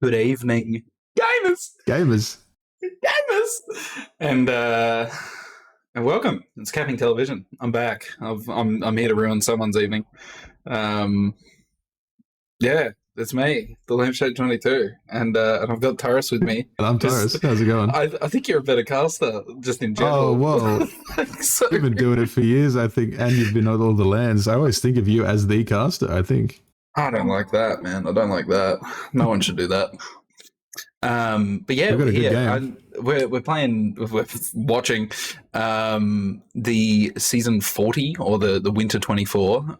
Good evening, gamers, and welcome. It's Capping Television. I'm back. I'm here to ruin someone's evening. Yeah, it's me, the Lampshade 22, and I've got Taurus with me. And I'm Taurus. How's it going? I think you're a better caster, just in general. Oh, whoa. So, You've been doing it for years, I think, and you've been on all the lands. I always think of you as the caster, I think. I don't like that, man. I don't like that. No one should do that. But yeah, We've got a good game. We're watching the season 40 or the winter 24.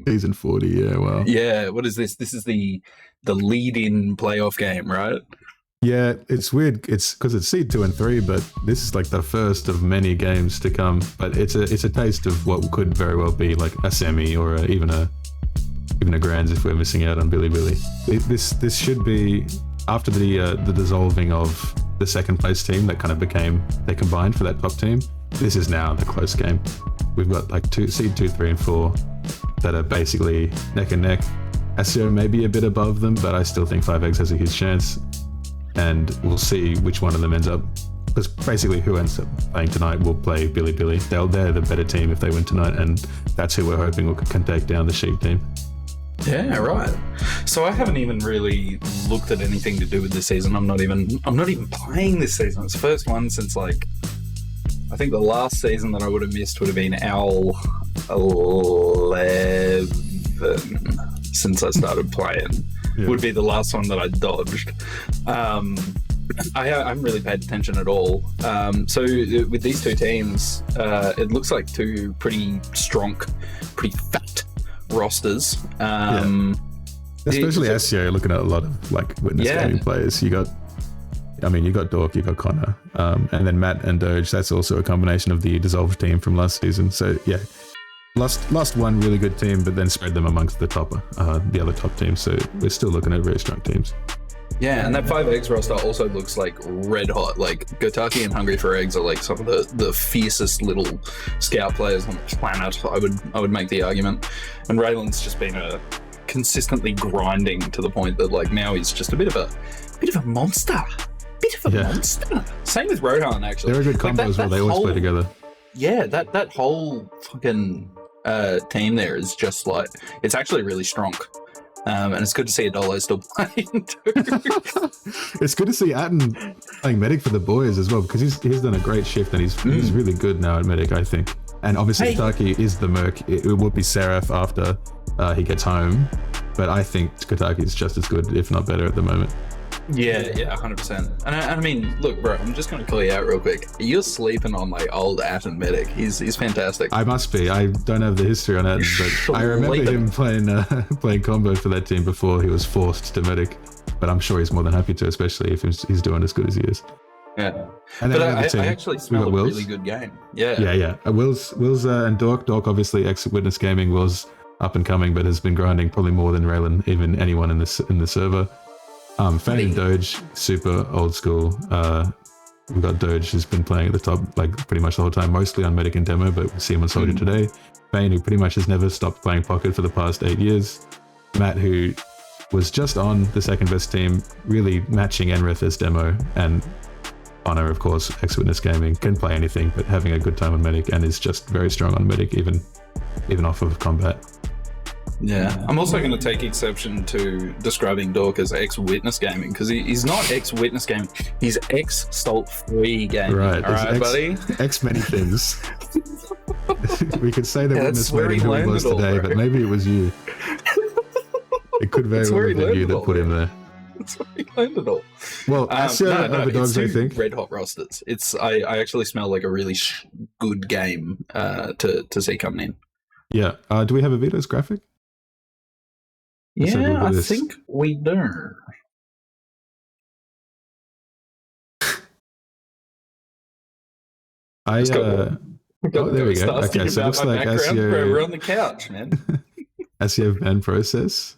Season 40, yeah, wow. Yeah, what is this? This is the lead-in playoff game, right? Yeah, it's weird. It's because it's seed 2 and 3, but this is like the first of many games to come. But it's a taste of what could very well be like a semi or even a grands if we're missing out on Billy. This should be after the dissolving of the second place team that kind of they combined for that top team. This is now the close game. We've got like seed 2, 3, and 4 that are basically neck and neck. ASIO may be a bit above them, but I still think 5Eggs has a huge chance. And we'll see which one of them ends up. Because basically who ends up playing tonight will play Billy. They're the better team if they win tonight, and that's who we're hoping can take down the Sheep team. Yeah, right. So I haven't even really looked at anything to do with this season. I'm not even playing this season. It's the first one since I think the last season that I would have missed would have been Owl 11 since I started playing. Yeah. Would be the last one that I dodged. I haven't really paid attention at all. So with these two teams, it looks like two pretty strong, pretty fat rosters. Especially ASIO, looking at a lot of witness gaming players. You got Dork, you got Connor, and then Matt and Doge. That's also a combination of the dissolved team from last season. So yeah, lost one really good team, but then spread them amongst the other top teams. So we're still looking at very strong teams. Yeah, and that 5Eggs roster also looks like red hot. Like Gotaki and Hungry for Eggs are like some of the fiercest little scout players on the planet. I would make the argument. And Raylan's just been consistently grinding to the point that now he's just a bit of a monster. Monster. Same with Rohan, actually. They're a good combos where they always play together. Yeah, that whole fucking team there is just it's actually really strong. And it's good to see Adolo still playing too. It's good to see Atten playing Medic for the boys as well, because he's done a great shift and he's really good now at Medic, I think. And obviously Kotaki is the Merc. It will be Seraph after he gets home, but I think Kotaki is just as good, if not better, at the moment. Yeah, 100%. And I mean, look, bro, I'm just going to call you out real quick. You're sleeping on old Atten Medic. He's fantastic. I must be. I don't have the history on Atten, but I remember him playing combo for that team before he was forced to Medic. But I'm sure he's more than happy to, especially if he's doing as good as he is. Yeah. And but I actually smell a really good game. Yeah. Yeah. Will's and Dork obviously ex-Witness Gaming. Will's up and coming, but has been grinding probably more than Raylan, even anyone in the server. Fanny and Doge, super old school. We've got Doge who's been playing at the top pretty much the whole time, mostly on Medic and Demo, but we see him on Soldier today. Fane, who pretty much has never stopped playing Pocket for the past 8 years. Matt, who was just on the second best team, really matching Enrith as Demo, and Honor, of course, ex-Witness Gaming, can play anything, but having a good time on Medic, and is just very strong on Medic, even off of combat. Yeah, I'm also going to take exception to describing Dork as ex-Witness Gaming, because he's not ex-Witness Gaming, he's ex-Stolt Free Gaming. Right, buddy? Ex many things. We could say that Witness made him who he was today, but maybe it was you. It could very well have been you that put him there. That's where he learned it all. Well, ASIO over Dogs, I think. Red hot rosters. I actually smell like a really good game to see coming in. Yeah. Do we have a Vetoes graphic? Yeah, I think we do. There we go. Okay, so it looks like ASIO. We're on the couch, man. ASIO ban process,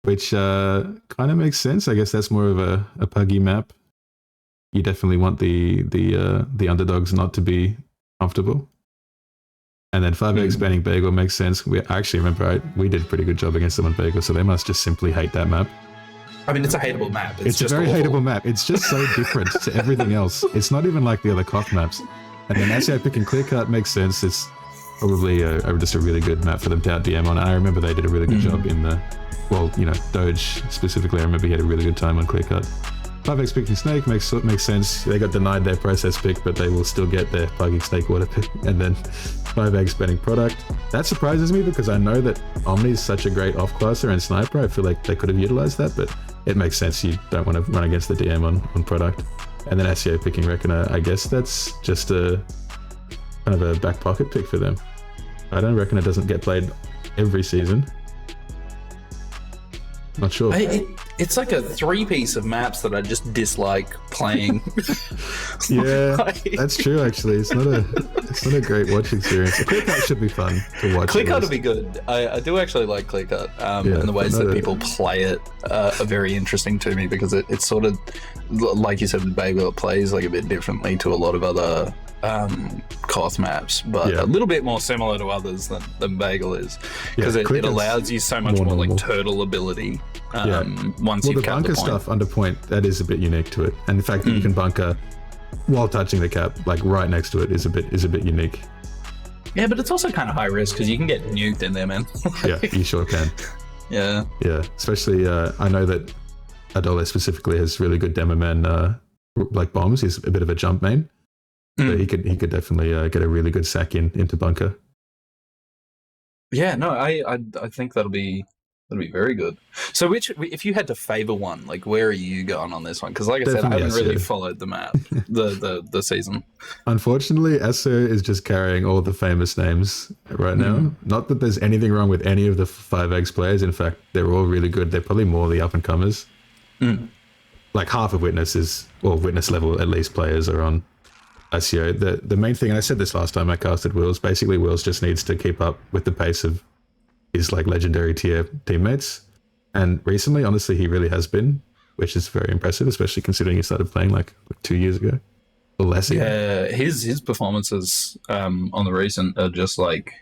which kind of makes sense. I guess that's more of a puggy map. You definitely want the underdogs not to be comfortable. And then 5Eggs banning Bagel makes sense. I actually remember we did a pretty good job against them on Bagel, so they must just simply hate that map. I mean, it's a hateable map. It's a just very awful. hateable map. It's just so different to everything else. It's not even like the other Koth maps. And then ASIO picking Clearcut makes sense. It's probably just a really good map for them to out DM on. And I remember they did a really good job in the, well, you know, Doge specifically. I remember he had a really good time on Clearcut. 5x picking Snake makes sense. They got denied their process pick, but they will still get their plugging Snakewater pick. And then 5x betting product. That surprises me because I know that Omni is such a great off-classer and sniper. I feel like they could have utilized that, but it makes sense. You don't want to run against the DM on product. And then ASIO picking Reckoner. I guess that's just a kind of a back pocket pick for them. I don't reckon it doesn't get played every season. Not sure. It's like a three-piece of maps that I just dislike playing. Yeah, that's true. Actually, it's not a great watch experience. Clearcut should be fun to watch. Clearcut will be good. I do actually like Clearcut, and the ways that people play it are very interesting to me because it's sort of like you said with Bagel, it plays like a bit differently to a lot of other Koth maps, but a little bit more similar to others than Bagel is because it allows you so much more like turtle ability. Once you've the bunker stuff under point, that is a bit unique to it, and the fact that you can bunker while touching the cap, like right next to it, is a bit unique. Yeah, but it's also kind of high risk because you can get nuked in there, man. Yeah, you sure can. Yeah, especially I know that Adole specifically has really good demo man like bombs. He's a bit of a jump main, so he could definitely get a really good sack into bunker. Yeah, no, I think that'll be very good. So if you had to favor one, like where are you going on this one? Because like I said, I haven't really followed the map, the season. Unfortunately, ASIO is just carrying all the famous names right now. Not that there's anything wrong with any of the 5x players. In fact, they're all really good. They're probably more the up and comers. Like half of Witness level at least players are on ASIO. The main thing, and I said this last time I casted Wills, basically Wills just needs to keep up with the pace of his like legendary tier teammates, and recently honestly he really has been, which is very impressive, especially considering he started playing like 2 years ago or less. His performances on the recent are just like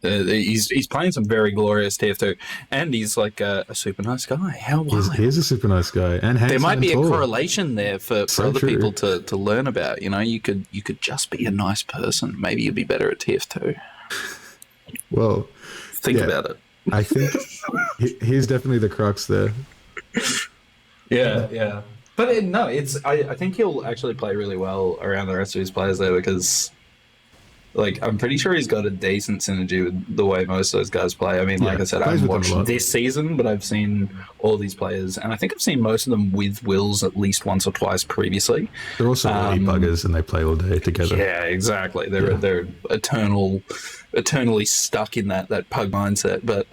he's playing some very glorious TF2, and he's like a super nice guy. How wild! He is a super nice guy, and there might be a correlation there for other people to learn about. You know, you could just be a nice person. Maybe you'd be better at TF2. Well, think about it. I think he's definitely the crux there. Yeah. But I think he'll actually play really well around the rest of his players there because, like, I'm pretty sure he's got a decent synergy with the way most of those guys play. I mean, like I said, I haven't watched this season, but I've seen all these players, and I think I've seen most of them with Wills at least once or twice previously. They're also elite buggers, and they play all day together. Yeah, exactly. They're eternally stuck in that pug mindset. But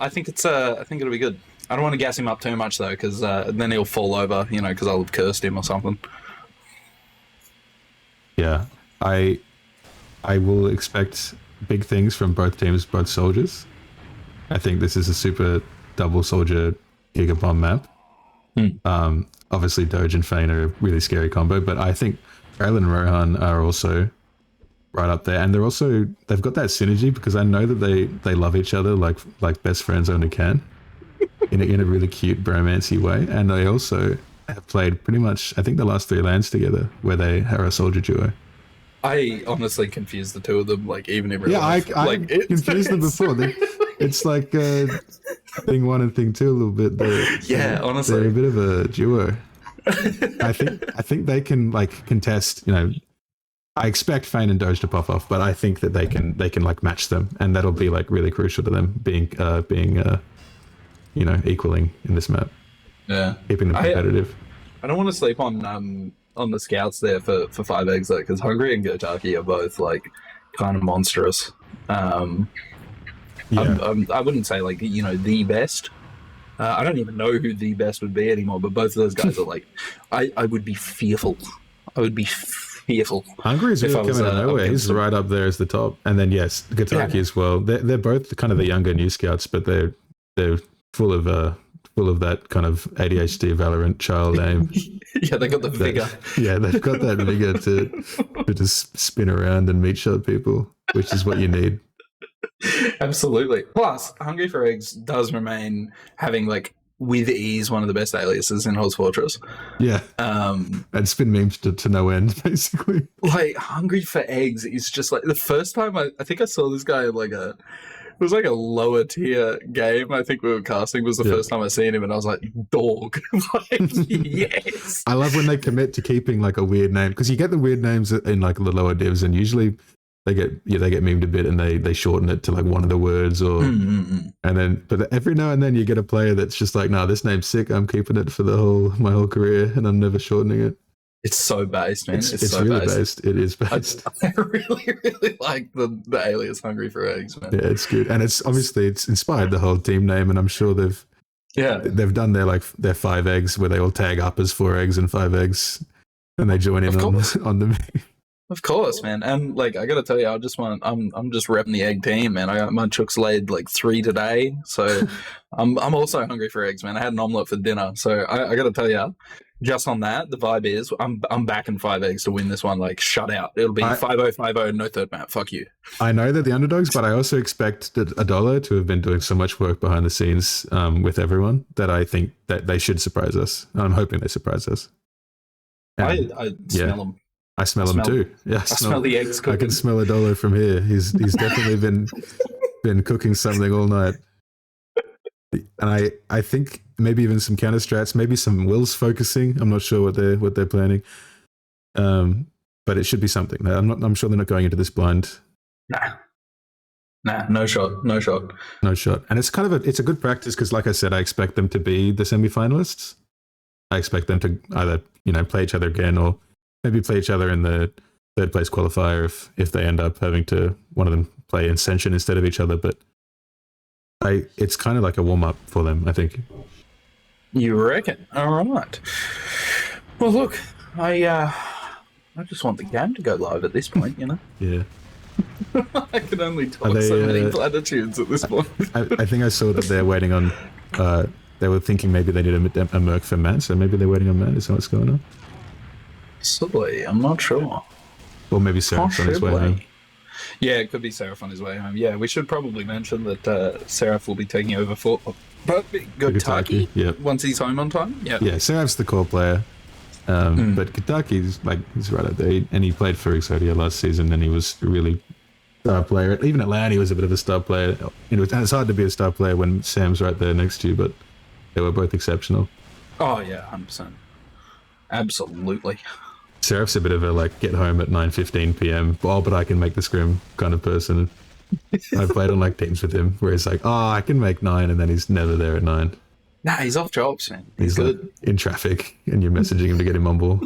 I think it'll be good. I don't want to gas him up too much though, because then he'll fall over, because I'll have cursed him or something. Yeah, I will expect big things from both teams, both soldiers. I think this is a super double soldier gigabomb map. Obviously, Doge and Fane are a really scary combo, but I think Raylan and Rohan are also right up there, and they've got that synergy because I know that they love each other like best friends only can, in a really cute bromancy way, and they also have played pretty much I think the last 3 lands together where they are a soldier duo. I honestly confused the two of them, like even in real life. I confused them before. It's like thing 1 and thing 2 a little bit. Honestly, they're a bit of a duo. I think they can like contest. I expect Fane and Doge to pop off, but I think that they can like match them, and that'll be like really crucial to them being equaling in this map. Yeah, keeping them competitive. I don't want to sleep on the scouts there for 5x though, because Hungry and Gotaki are both like kind of monstrous. I wouldn't say like the best. I don't even know who the best would be anymore, but both of those guys are like I would be fearful. Hungry is really coming out of nowhere. He's right up there as the top, and then Gotaki as well. They're both kind of the younger new scouts, but they're full of that kind of ADHD Valorant child aim. Yeah, they got the vigor. Yeah, they've got that vigor to just spin around and meat shot people, which is what you need. Absolutely. Plus, Hungry for Eggs does remain having like with ease one of the best aliases in ozfortress. Yeah. It's been memed to no end, basically. Like, Hungry for Eggs is just like, the first time I think I saw this guy in like it was like a lower tier game. I think we were casting was the first time I seen him, and I was like, dog. Like, yes. I love when they commit to keeping like a weird name, because you get the weird names in like the lower divs, and usually they get memed a bit and they shorten it to like one of the words, or and then but every now and then you get a player that's just like, nah, this name's sick, I'm keeping it for my whole career and I'm never shortening it. It's so based, man. It's so really based. It is based. I really, really like the alias Hungry for Eggs, man. Yeah, it's good. And it's obviously it's inspired the whole team name, and I'm sure they've done their 5 eggs where they all tag up as 4 eggs and 5 eggs, and they join in on the meme. Of course, man. And like, I gotta tell you, I'm just repping the egg team, man. I got my chooks laid like 3 today, so I'm also hungry for eggs, man. I had an omelette for dinner, so I gotta tell you, just on that, the vibe is I'm backing 5 eggs to win this one, like shut out. It'll be 5-0, 5-0, no third map. Fuck you. I know they're the underdogs, but I also expect $1 to have been doing so much work behind the scenes with everyone that I think that they should surprise us. I'm hoping they surprise us. And, I smell them. I smell them too. Yeah, I smell the eggs cooking. I can smell $1 from here. He's definitely been cooking something all night. And I think maybe even some counter strats, maybe some wills focusing. I'm not sure what they're planning. But it should be something. I'm sure they're not going into this blind. Nah, no shot. And it's kind of it's a good practice, because like I said, I expect them to be the semi-finalists. I expect them to either, play each other again, or maybe play each other in the third place qualifier if they end up having to one of them play Ascension instead of each other. But it's kind of like a warm up for them, I think. You reckon? All right. Well, look, I just want the game to go live at this point, Yeah. I can only talk so many platitudes at this point. I think I saw that they're waiting on. They were thinking maybe they need a merc for Matt, so maybe they're waiting on Matt. Is that what's going on? Possibly, I'm not sure. Or maybe Seraph on his way home. Yeah, it could be Seraph on his way home. Yeah, we should probably mention that Seraph will be taking over for Gotaki once he's home on time. Yeah, Seraph's the core player. But Gataki's he's right up there, and he played for Exodia last season, and he was a really star player. Even at LAN, he was a bit of a star player. And it's hard to be a star player when Sam's right there next to you, but they were both exceptional. Oh yeah, 100%. Absolutely. Seraph's a bit of a get home at 9:15 p.m. But I can make the scrim kind of person. I played on teams with him where he's like, I can make 9, and then he's never there at 9. Nah, he's off jobs, man. He's good. In traffic, and you're messaging him to get him on ball.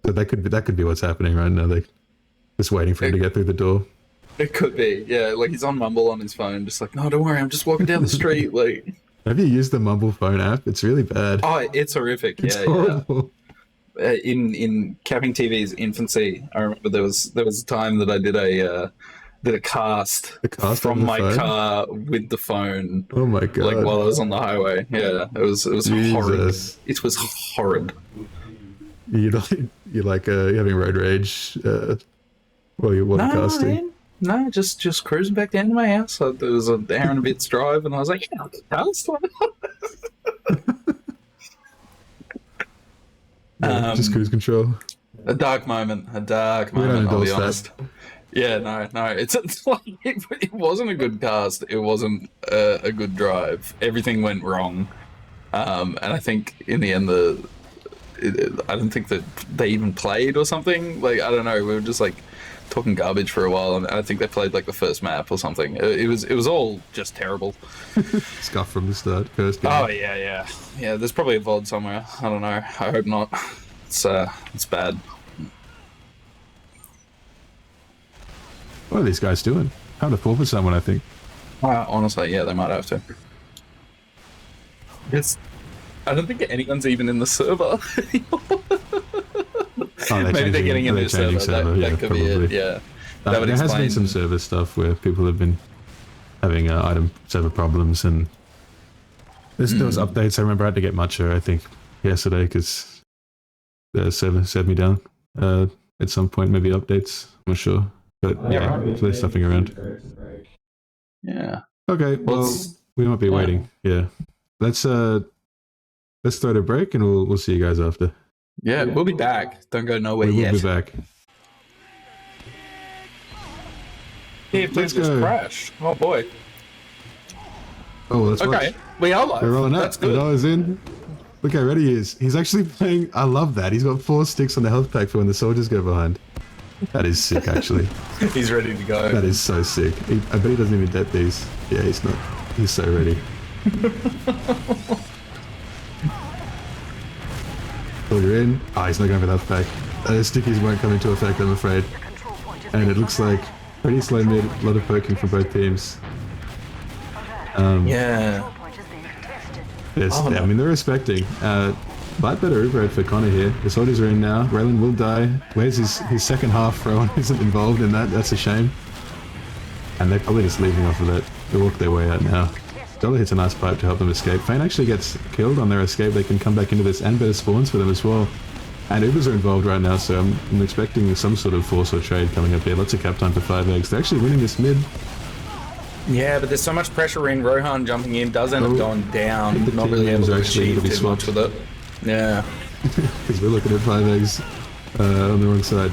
So that could be what's happening right now. They're just waiting for him to get through the door. It could be, yeah. He's on Mumble on his phone, just no, don't worry, I'm just walking down the street. Have you used the Mumble phone app? It's really bad. Oh, it's horrific. It's horrible. Yeah. In CappingTV's infancy, I remember there was a time that I did a cast from my car with the phone. Oh my god! While I was on the highway. Yeah, it was horrid. It was horrid. You're having road rage while you're casting. Man. No, just cruising back down to my house. So there was an hour and a bit's drive, and I was like, yeah, cast. Just cruise control. A dark moment. I'll be honest. Yeah, no. It's it wasn't a good cast. It wasn't a good drive. Everything went wrong, and I think in the end, I don't think that they even played or something. I don't know. We were just talking garbage for a while, and I think they played the first map or something. It was all just terrible. Scuff from the start. First game. Oh yeah. There's probably a VOD somewhere. I don't know. I hope not. It's bad. What are these guys doing? Having to pull for someone, I think. Honestly, yeah, they might have to. I don't think anyone's even in the server anymore. Maybe they're getting in the server. That could probably be it. Yeah. There has been some server stuff where people have been having item server problems, and there was updates. I remember I had to get Matcha, I think, yesterday because the server set me down at some point. Maybe updates. I'm not sure. But there's stuffing around. Yeah. Okay, well, we might be waiting. Yeah. let's throw it a break and we'll see you guys after. Yeah, we'll be back. Don't go nowhere We will yet. be back. Yeah, let's just crashed. Oh boy. Oh, let's okay. Watch. We are live. We're rolling up. That's good. $1 in. Look how ready he is. He's actually playing. I love that. He's got 4 sticks on the health pack for when the soldiers go behind. That is sick, actually. He's ready to go. That is so sick. I bet he doesn't even get these. Yeah, he's not. He's so ready. Soldier in. Ah, he's not going for the health pack. Those stickies won't come into effect, I'm afraid. And it looks like pretty slow mid. A lot of poking from both teams. Yeah. Yes, I mean, they're respecting. But better Uber for Connor here. The soldiers are in now. Raylan will die. Where's his second half? Rowan isn't involved in that. That's a shame. And they're probably just leaving off of that. They walk their way out now. Dollar hits a nice pipe to help them escape. Fane actually gets killed on their escape. They can come back into this and better spawns for them as well. And Ubers are involved right now, so I'm expecting some sort of force or trade coming up here. Lots of cap time for 5 eggs. They're actually winning this mid. Yeah, but there's so much pressure in. Rohan jumping in does end up going down. Not really able to achieve too much with it. Yeah. Because we're looking at 5 eggs on the wrong side.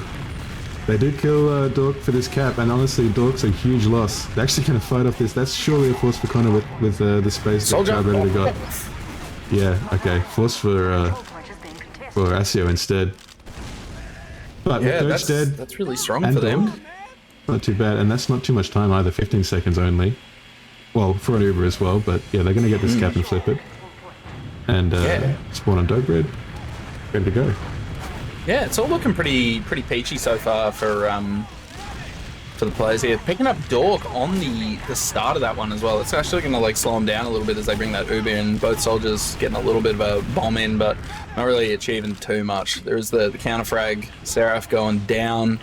They did kill Dork for this cap, and honestly, Dork's a huge loss. They're actually going to fight off this. That's surely a force for Connor with the space that Chad ready to go. Yeah, okay. Force for ASIO instead. But yeah, with dead, that's really strong and for them. Dork, not too bad, and that's not too much time either. 15 seconds only. Well, for an Uber as well, but yeah, they're going to get this cap and flip it. And spawn on Dope Bread. Ready to go. Yeah, it's all looking pretty peachy so far for the players here. Picking up Dork on the start of that one as well. It's actually going to like slow them down a little bit as they bring that Uber in. Both soldiers getting a little bit of a bomb in, but not really achieving too much. There's the counter frag. Seraph going down.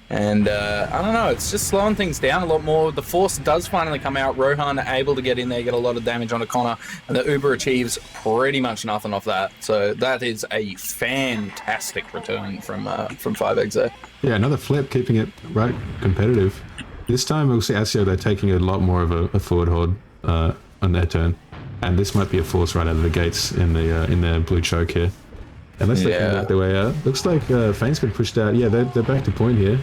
And I don't know, it's just slowing things down a lot more. The force does finally come out. Rohan able to get in there, get a lot of damage onto Connor, and the Uber achieves pretty much nothing off that. So that is a fantastic return from 5 eggs there. Yeah, another flip, keeping it right competitive. This time we'll see ASIO, they're taking a lot more of a forward hold on their turn. And this might be a force right out of the gates in the blue choke here. Unless they can work their way out. Looks like Fane's been pushed out. Yeah, they're back to point here.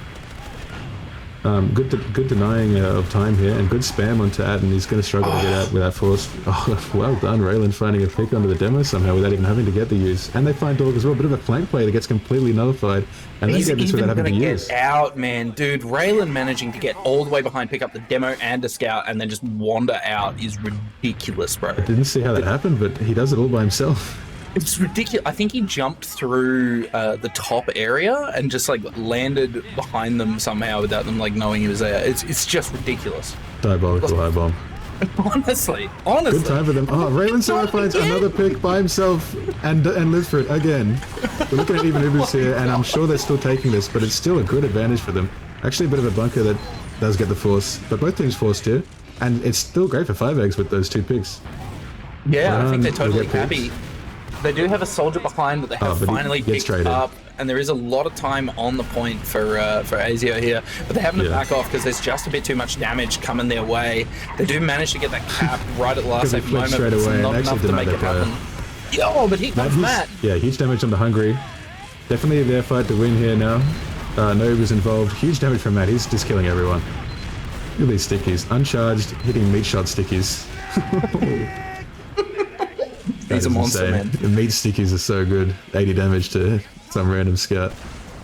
Good denying of time here, and good spam onto Atten. He's going to struggle to get out without force. Oh, well done, Raylan finding a pick onto the demo somehow without even having to get the use. And they find Dog as well. Bit of a flank play that gets completely nullified. And they get this without having to use. Get out, man. Dude, Raylan managing to get all the way behind, pick up the demo and a scout, and then just wander out is ridiculous, bro. I didn't see how that happened, but he does it all by himself. It's ridiculous. I think he jumped through the top area and just like landed behind them somehow without them like knowing he was there. It's just ridiculous. Diabolical high bomb. Honestly. Good time for them. Oh, Raylan Sarah finds another pick by himself and lives for it again. We're looking at even Ubers here, and I'm sure they're still taking this, but it's still a good advantage for them. Actually, a bit of a bunker that does get the force, but both teams forced here, and it's still great for 5 eggs with those 2 picks. Yeah, I think they're totally happy. They do have a soldier behind that they have finally picked up, and there is a lot of time on the point for ASIO here, but they're having to back off because there's just a bit too much damage coming their way. They do manage to get that cap right at the last second moment, but it's not enough to make it happen. Yo, but he comes Matt. Yeah, huge damage on the Hungry. Definitely their fight to win here now. Nova's involved. Huge damage from Matt. He's just killing everyone. Look at these stickies. Uncharged, hitting meat shot stickies. He's a monster, insane. man. The meat stickies are so good. 80 damage to some random scout.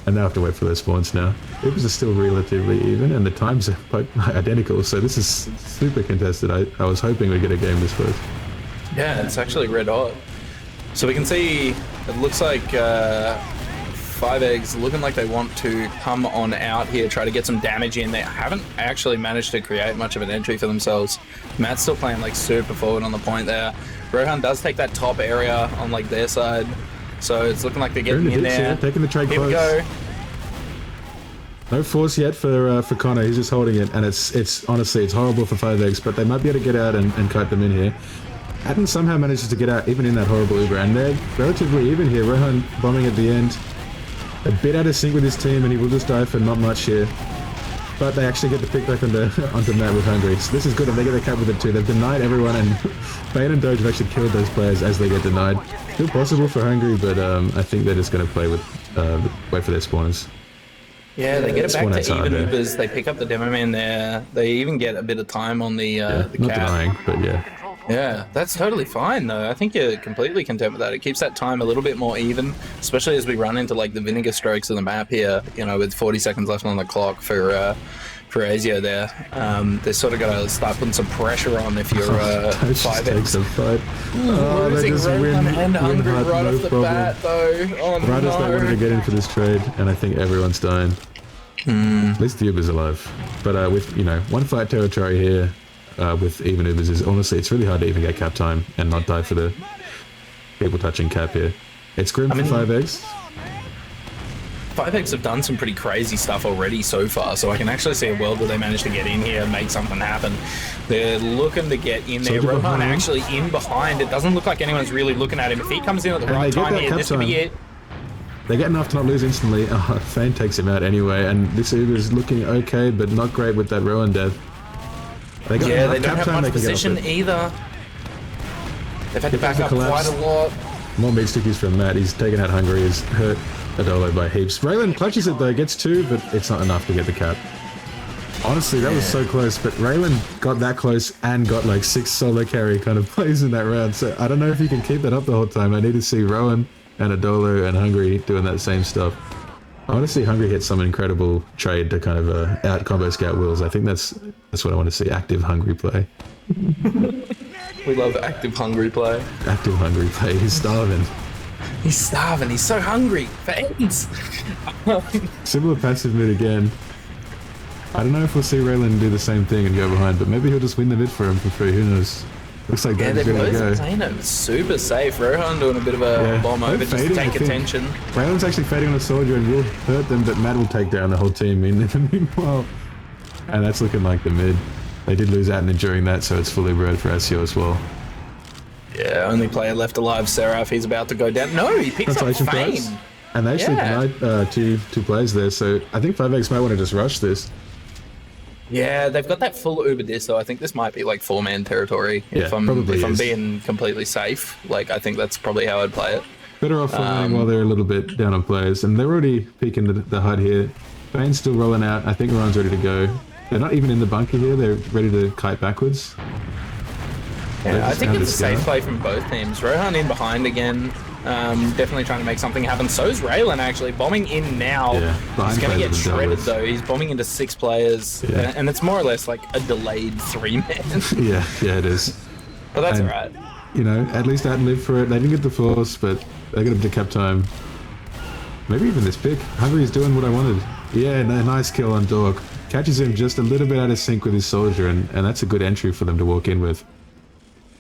And they have to wait for their spawns now. It was still relatively even, and the times are identical, so this is super contested. I was hoping we'd get a game this close. Yeah, it's actually red hot. So we can see, it looks like 5 eggs looking like they want to come on out here, try to get some damage in. They haven't actually managed to create much of an entry for themselves. Matt's still playing like super forward on the point there. Rohan does take that top area on like their side, so it's looking like they're getting in there. Here, taking the trade Here close. we go. No force yet for Connor. He's just holding it, and it's honestly it's horrible for 5 eggs, but they might be able to get out and kite them in here. Atten somehow manages to get out even in that horrible Uber, and they're relatively even here. Rohan bombing at the end, a bit out of sync with his team, and he will just die for not much here. But they actually get the pick back onto Matt with Hungry. So this is good, and they get the cap with it too. They've denied everyone, and Bane and Doge have actually killed those players as they get denied. Still possible for Hungry, but I think they're just going to play with wait for their spawners. Yeah, they get it back to even Ubers. They pick up the demo man there. They even get a bit of time on the not cap. denying, but yeah. Yeah, that's totally fine though. I think you're completely content with that. It keeps that time a little bit more even, especially as we run into like the vinegar strokes of the map here. You know, with 40 seconds left on the clock for ASIO there. They sort of got to start putting some pressure on if you're 5x. Losing Rohan and Hungry right off the bat though. Oh no. Right as they wanted to get in for this trade, and I think everyone's dying. At least the Uber's alive. But with, you know, one fight territory here, with even Ubers is honestly, it's really hard to even get cap time and not die for the people touching cap here. It's grim for 5x. 5x have done some pretty crazy stuff already so far, so I can actually see a world where they manage to get in here and make something happen. They're looking to get in there. Rohan actually in behind. It doesn't look like anyone's really looking at him. If he comes in at the right time here, this could be it. They get enough to not lose instantly. Fane takes him out anyway, and this Uber is looking okay, but not great with that Rohan death. They don't have much position either. They've had to back up quite a lot. More meat stickies from Matt. He's taken out Hungry. He's hurt Adolo by heaps. Raylan clutches it though, gets 2, but it's not enough to get the cap. Honestly, that was so close, but Raylan got that close and got like 6 solo carry kind of plays in that round, so I don't know if he can keep that up the whole time. I need to see Rohan and Adolo and Hungry doing that same stuff. I want to see Hungry hit some incredible trade to kind of out combo scout Wills. I think that's what I want to see. Active Hungry play. We love active Hungry play. Active Hungry play. He's starving. He's starving. He's so hungry for eggs. Similar passive mid again. I don't know if we'll see Raylan do the same thing and go behind, but maybe he'll just win the mid for him for free. Who knows? Looks like they're both playing it super safe. Rohan doing a bit of a bomb over just to take attention. Raylan's actually fading on a soldier and will hurt them, but Matt will take down the whole team in the meanwhile. And that's looking like the mid. They did lose out during that, so it's fully bred for ASIO as well. Yeah, only player left alive, Seraph. He's about to go down. No, he picks up Fane. And they actually denied two players there, so I think 5x might want to just rush this. Yeah, they've got that full Uber disc, so I think this might be like 4-man territory. If I'm being completely safe, like I think that's probably how I'd play it. Better off following while they're a little bit down on players, and they're already peeking the HUD here. Fane's still rolling out. I think Rohan's ready to go. They're not even in the bunker here. They're ready to kite backwards. Yeah, I think it's a safe play from both teams. Rohan in behind again. Definitely trying to make something happen. So's Raylan actually bombing in now. Yeah, he's going to get shredded though. He's bombing into 6 players, and it's more or less like a delayed 3-man. yeah, it is. But that's alright. You know, at least I'd live for it. They didn't get the force, but they got a bit of cap time. Maybe even this pick. Hungry's doing what I wanted. Yeah, nice kill on Dork. Catches him just a little bit out of sync with his soldier, and that's a good entry for them to walk in with.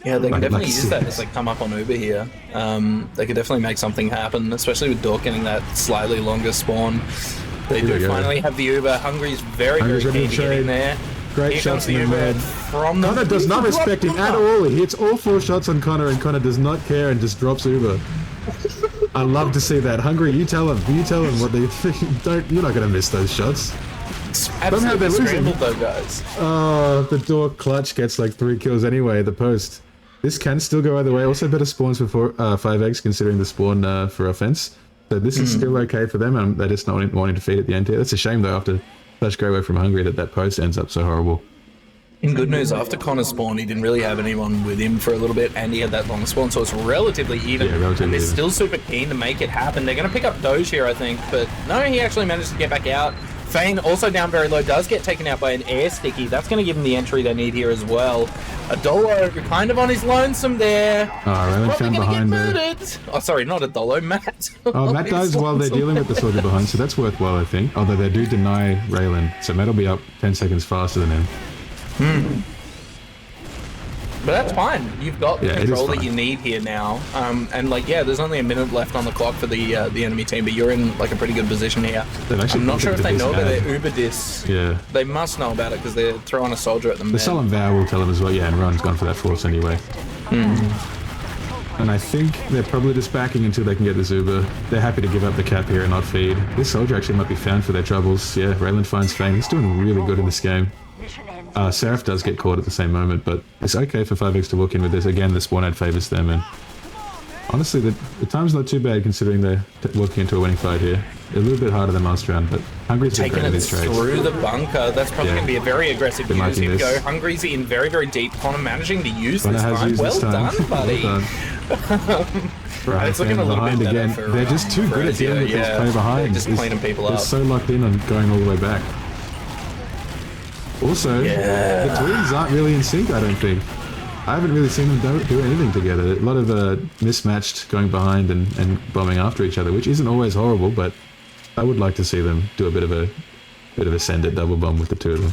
Yeah, they can definitely use that as like come up on Uber here. They could definitely make something happen, especially with Dork getting that slightly longer spawn. They do finally have the Uber. Hungry's very keen to get in there. Great shots in the red. From the Connor does not respect him at all. He hits all 4 shots on Connor, and Connor does not care and just drops Uber. I love to see that. Hungry, you tell him. You tell him what they think. You're not going to miss those shots. Somehow they're losing though, guys. Oh, the Dork clutch gets like 3 kills anyway. The post. This can still go either way. Also better spawns for 5x considering the spawn for offense. So this is still okay for them, and they're just not wanting to feed at the end here. That's a shame though, after such great work from Hungry, that post ends up so horrible. In good news, after Connor's spawn, he didn't really have anyone with him for a little bit, and he had that long spawn, so it's relatively even. Yeah, relatively and they're still super keen to make it happen. They're going to pick up Doge here, I think, but no, he actually managed to get back out. Fane, also down very low, does get taken out by an air sticky. That's going to give him the entry they need here as well. Adolo kind of on his lonesome there. Oh, Raylan found behind there. Oh, sorry, not Adolo, Matt. Oh, Matt dies while they're dealing with the soldier behind, so that's worthwhile, I think. Although they do deny Raylan, so Matt will be up 10 seconds faster than him. But that's fine. You've got the control that you need here now. And like, there's only a minute left on the clock for the enemy team, but you're in like a pretty good position here. I'm not sure if they know about their Uber disc. Yeah. They must know about it because they're throwing a soldier at them. The Solemn Vow will tell them as well. Yeah, and Ron's gone for that force anyway. And I think they're probably just backing until they can get this Uber. They're happy to give up the cap here and not feed. This soldier actually might be found for their troubles. Yeah, Raylan finds Fane. He's doing really good in this game. Seraph does get caught at the same moment, but it's okay for 5x to walk in with this. Again, the spawn ad favors them, and honestly, the time's not too bad considering they're walking into a winning fight here. A little bit harder than last round, but Hungry's been great at these trades. Through the bunker, that's probably going to be a very aggressive use. Here we go. Hungry's in very, very deep. Connor managing to use this time. Well done, buddy. Well done. Right, it's looking a little bit better for, they're just too good at dealing with this play behind. Just cleaning people up. They're so locked in on going all the way back. Also, the twins aren't really in sync, I don't think. I haven't really seen them do anything together. A lot of mismatched going behind and bombing after each other, which isn't always horrible, but I would like to see them do a bit of a send it double bomb with the two of them.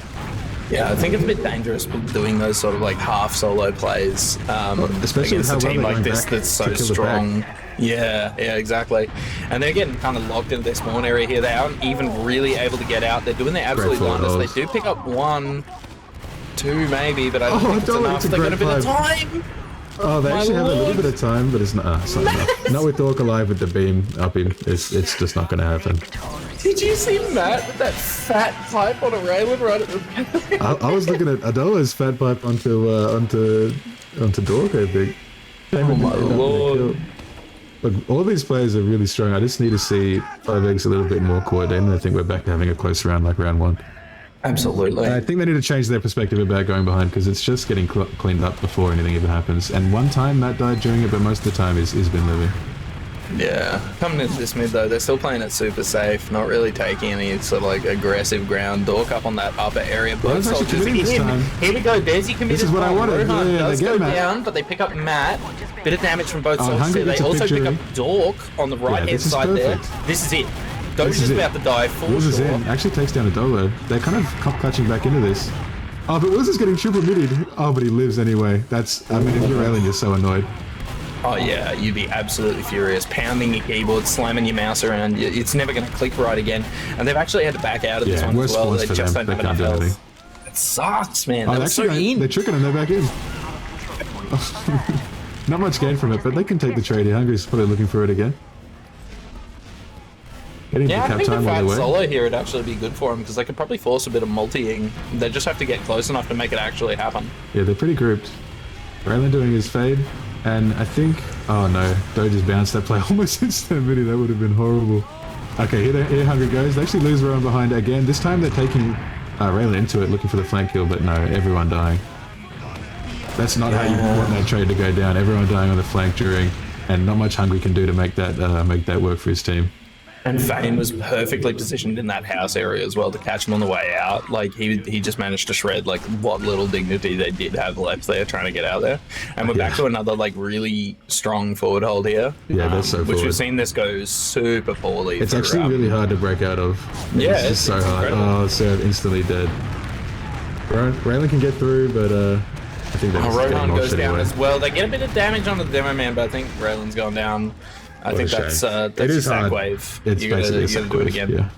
Yeah, I think it's a bit dangerous doing those sort of like half solo plays, especially against with a how team well like this that's so strong. Yeah, exactly. And they're getting kind of locked into their spawn area here. They aren't even really able to get out. They're doing their absolute darndest. They do pick up 1, 2 maybe, but I don't think it's enough. They've got a bit of time. Oh, they actually have a little bit of time, but it's not enough. Not with Dork alive with the beam up him. It's just not going to happen. Did you see Matt with that fat pipe on a Raylan right at the I was looking at Adola's fat pipe onto Dork, I think. Oh my lord. Look, all these players are really strong. I just need to see 5x a little bit more coordinated. I think we're back to having a close round like round 1. Absolutely. I think they need to change their perspective about going behind because it's just getting cleaned up before anything even happens. And one time Matt died during it, but most of the time he's been living. Yeah. Coming into this mid though, they're still playing it super safe, not really taking any sort of like aggressive ground. Dork up on that upper area. Both soldiers in. Here we go, there's he committed. This is what I wanted. Rohan does they go Matt down, but they pick up Matt. Bit of damage from both soldiers there. They also pick up Dork on the right hand side there. This is it. Doge is about to die, Wills is in. Actually takes down a Dolo. They're kind of clutching back into this. Oh, but Wills is getting triple middied. Oh, but he lives anyway. That's, I mean, if you're Raylan, you're so annoyed. Oh yeah, you'd be absolutely furious. Pounding your keyboard, slamming your mouse around, it's never going to click right again. And they've actually had to back out of this one as well. They just don't have enough health. It sucks, man. Oh, they're tricking them, they're back in. Not much gain from it, but they can take the trade here. Hungry's probably looking for it again. Yeah, I think the fat solo here would actually be good for them because they could probably force a bit of multiing. They just have to get close enough to make it actually happen. Yeah, they're pretty grouped. Raylan doing his fade, and I think... Oh no, Doge just bounced that play almost instant midi. That would have been horrible. Okay, here Hungry goes. They actually lose Rowan behind again. This time they're taking Raylan into it, looking for the flank kill, but no, everyone dying. That's not how you want that trade to go down. Everyone dying on the flank during, and not much Hungry can do to make that work for his team. And Fane was perfectly positioned in that house area as well to catch him on the way out. Like he just managed to shred like what little dignity they did have left there trying to get out there. And we're back to another like really strong forward hold here. Yeah, that's so forward. Which we've seen this go super poorly. It's actually really hard to break out of. Yeah, it's just so hard. Oh, so instantly dead. Raylan can get through, but I think that's Rohan goes down as well. They get a bit of damage on the demo man, but I think Raylan's gone down. I think that's a stack wave. It's basically a stack wave, again. Yeah.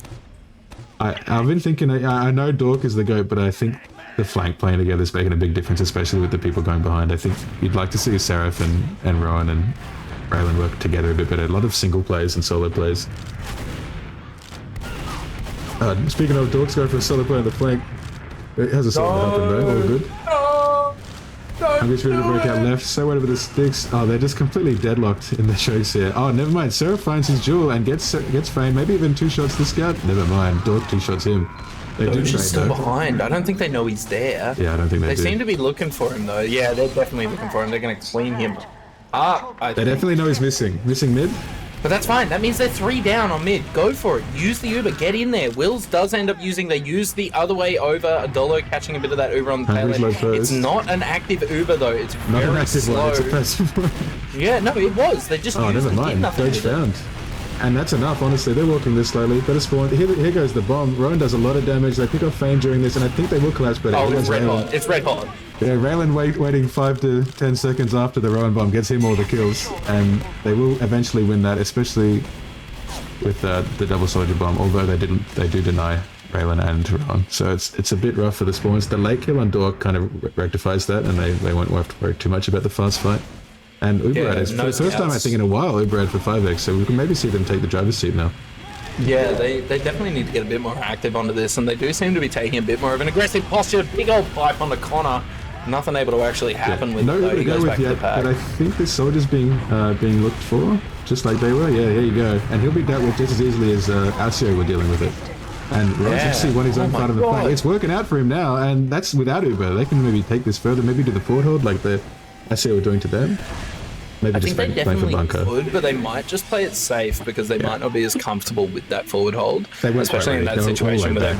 I've been thinking, I know Dork is the GOAT, but I think the flank playing together is making a big difference, especially with the people going behind. I think you'd like to see Seraph and Rowan and Raylan work together a bit better. A lot of single plays and solo plays. Speaking of, Dork's going for a solo play on the flank. It has a solo happen though, all good. Hungry's ready to break out left, so whatever the sticks. Oh, they're just completely deadlocked in the chokes here. Oh, never mind. Seraph finds his jewel and gets Fane. Maybe even 2 shots the scout. Never mind. Dork 2 shots him. They do trade still behind. I don't think they know he's there. Yeah, I don't think they do. They seem to be looking for him though. Yeah, they're definitely looking for him. They're going to clean him up. They definitely know he's missing. Missing mid. But that's fine. That means they're 3 down on mid. Go for it. Use the Uber. Get in there. Wills does end up using... They use the other way over. Adolo catching a bit of that Uber on the tail end. It's not an active Uber, though. It's not very an active slow. One. It's a passive one. Yeah, no, it was. They just used never it. mind. Doge found. And that's enough, honestly. They're walking this slowly. Better spawn. Here goes the bomb. Rowan does a lot of damage. They pick off Fane during this, and I think they will collapse better. Oh, it's red hot. It's red hot. Yeah, Raylan waiting 5 to 10 seconds after the Rowan bomb gets him all the kills, and they will eventually win that, especially with the double soldier bomb, although they do deny Raylan and Rowan. So it's a bit rough for the spawns. The late kill on Dork kind of rectifies that, and they won't have to worry too much about the fast fight. And Uberad is for the first time I think in a while Uberad for 5x, so we can maybe see them take the driver's seat now. Yeah, they definitely need to get a bit more active onto this, and they do seem to be taking a bit more of an aggressive posture. Big old pipe on the corner. Nothing able to actually happen with it. No He goes back to the pack. but I think this soldier's being looked for, just like they were. Yeah, here you go. And he'll be dealt with just as easily as ASIO were dealing with it. And Ross actually won his own part of the flank. It's working out for him now, and that's without Uber. They can maybe take this further, maybe do the forward hold like the ASIO were doing to them. Maybe I just think they play for definitely bunker. could, but they might just play it safe because they might not be as comfortable with that forward hold, especially in that situation where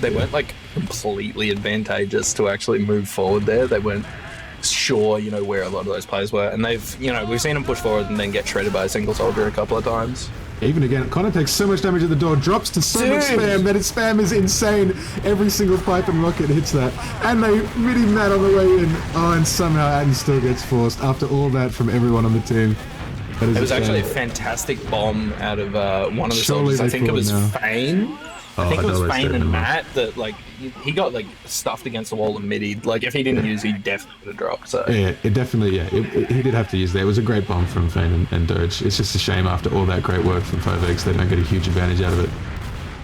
they weren't like completely advantageous to actually move forward there. They weren't sure, where a lot of those players were, and we've seen them push forward and then get shredded by a single soldier a couple of times. Even again, Connor takes so much damage at the door, drops to so much spam that its spam is insane. Every single pipe and rocket hits that. And they mid him that on the way in. Oh, and somehow Atten still gets forced after all that from everyone on the team. It was actually a fantastic bomb out of one of the soldiers. I think it was Fane. I think it was Fane and Matt that he got stuffed against the wall and middied. If he didn't use, he definitely would have dropped. So yeah, he did have to use that. It was a great bomb from Fane and Doge. It's just a shame after all that great work from 5x they don't get a huge advantage out of it.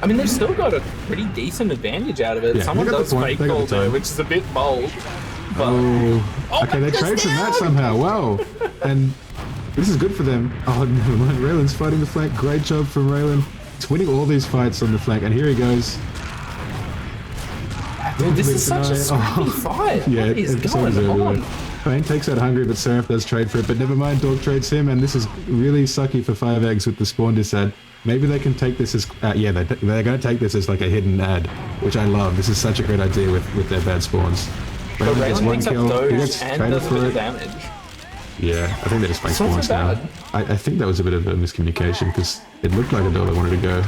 I mean, they've still got a pretty decent advantage out of it. Yeah, someone does fake call though, which is a bit bold. But... okay, they trade from that somehow. Wow, and this is good for them. Oh, never mind. Raylan's fighting the flank. Great job from Raylan. He's winning all these fights on the flank, and here he goes. Dude, this is such a scrappy fight. Yeah, what is going on? Fane takes out Hungry, but Seraph does trade for it. But never mind, Dog trades him, and this is really sucky for 5x with the spawn disad. Maybe they can take this as they're going to take this as like a hidden ad, which I love. This is such a great idea with their bad spawns. Raylan gets one kill. He gets traded for it. Damage. Yeah, I think they're just playing spawns now. I think that was a bit of a miscommunication because it looked like a dollar wanted to go.